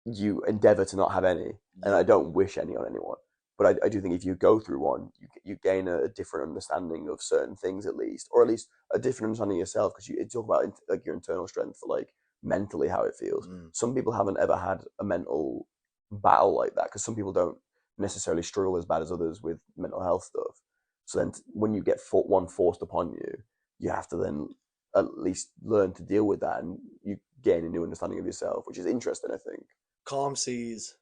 you endeavor to not have any. And I Yep. don't wish any on anyone. But I do think if you go through one, you gain a different understanding of certain things, at least, or at least a different understanding of yourself. Because you talk about like your internal strength for like mentally how it feels. Mm. Some people haven't ever had a mental battle like that because some people don't necessarily struggle as bad as others with mental health stuff. So then, when you get one forced upon you, you have to then at least learn to deal with that, and you gain a new understanding of yourself, which is interesting, I think. Calm seas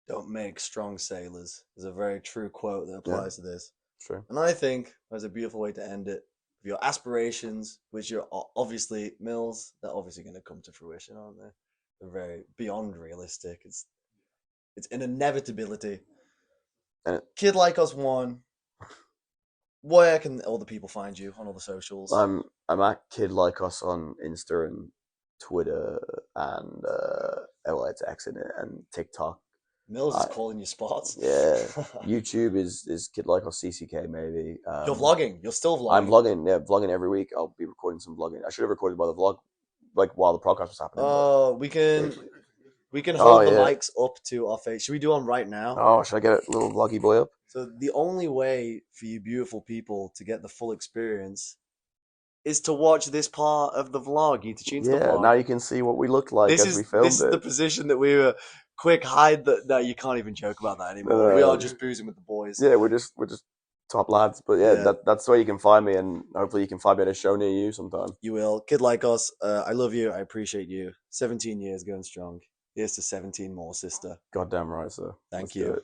don't make strong sailors is a very true quote that Yeah, applies to this. true. And I think that's a beautiful way to end it. Your aspirations, which are obviously Mills, they're obviously going to come to fruition, aren't they? They're very beyond realistic. It's an inevitability. And Kid Like Us One. Where can all the people find you on all the socials? I'm at Kid Lykos on Insta and Twitter and it's X in it and TikTok. Mills is I, calling you spots. yeah, YouTube is Kid Lykos CCK maybe. You're vlogging. You're still I'm vlogging. vlogging, yeah, vlogging every week. I'll be recording some vlogging. I should have recorded by the vlog, like while the podcast was happening, but Oh, we can oh hold the yeah. mics up to our face. Should we do one right now? Oh, should I get a little vloggy boy up? So the only way for you beautiful people to get the full experience is to watch this part of the vlog. You need to tune to the Yeah, now vlog. you can see what we looked like This as we is this filmed is the it. position that we were quick hide that no, you can't even joke about that anymore. We are Uh, just boozing with the boys. yeah, we're just top lads. But yeah, Yeah, that's where you can find me, and hopefully you can find me at a show near you sometime. you will. Kid like us, I love you. I appreciate you. 17 years going strong. Here's to 17 more, sister. Goddamn right, sir. Let's Thank do you. it.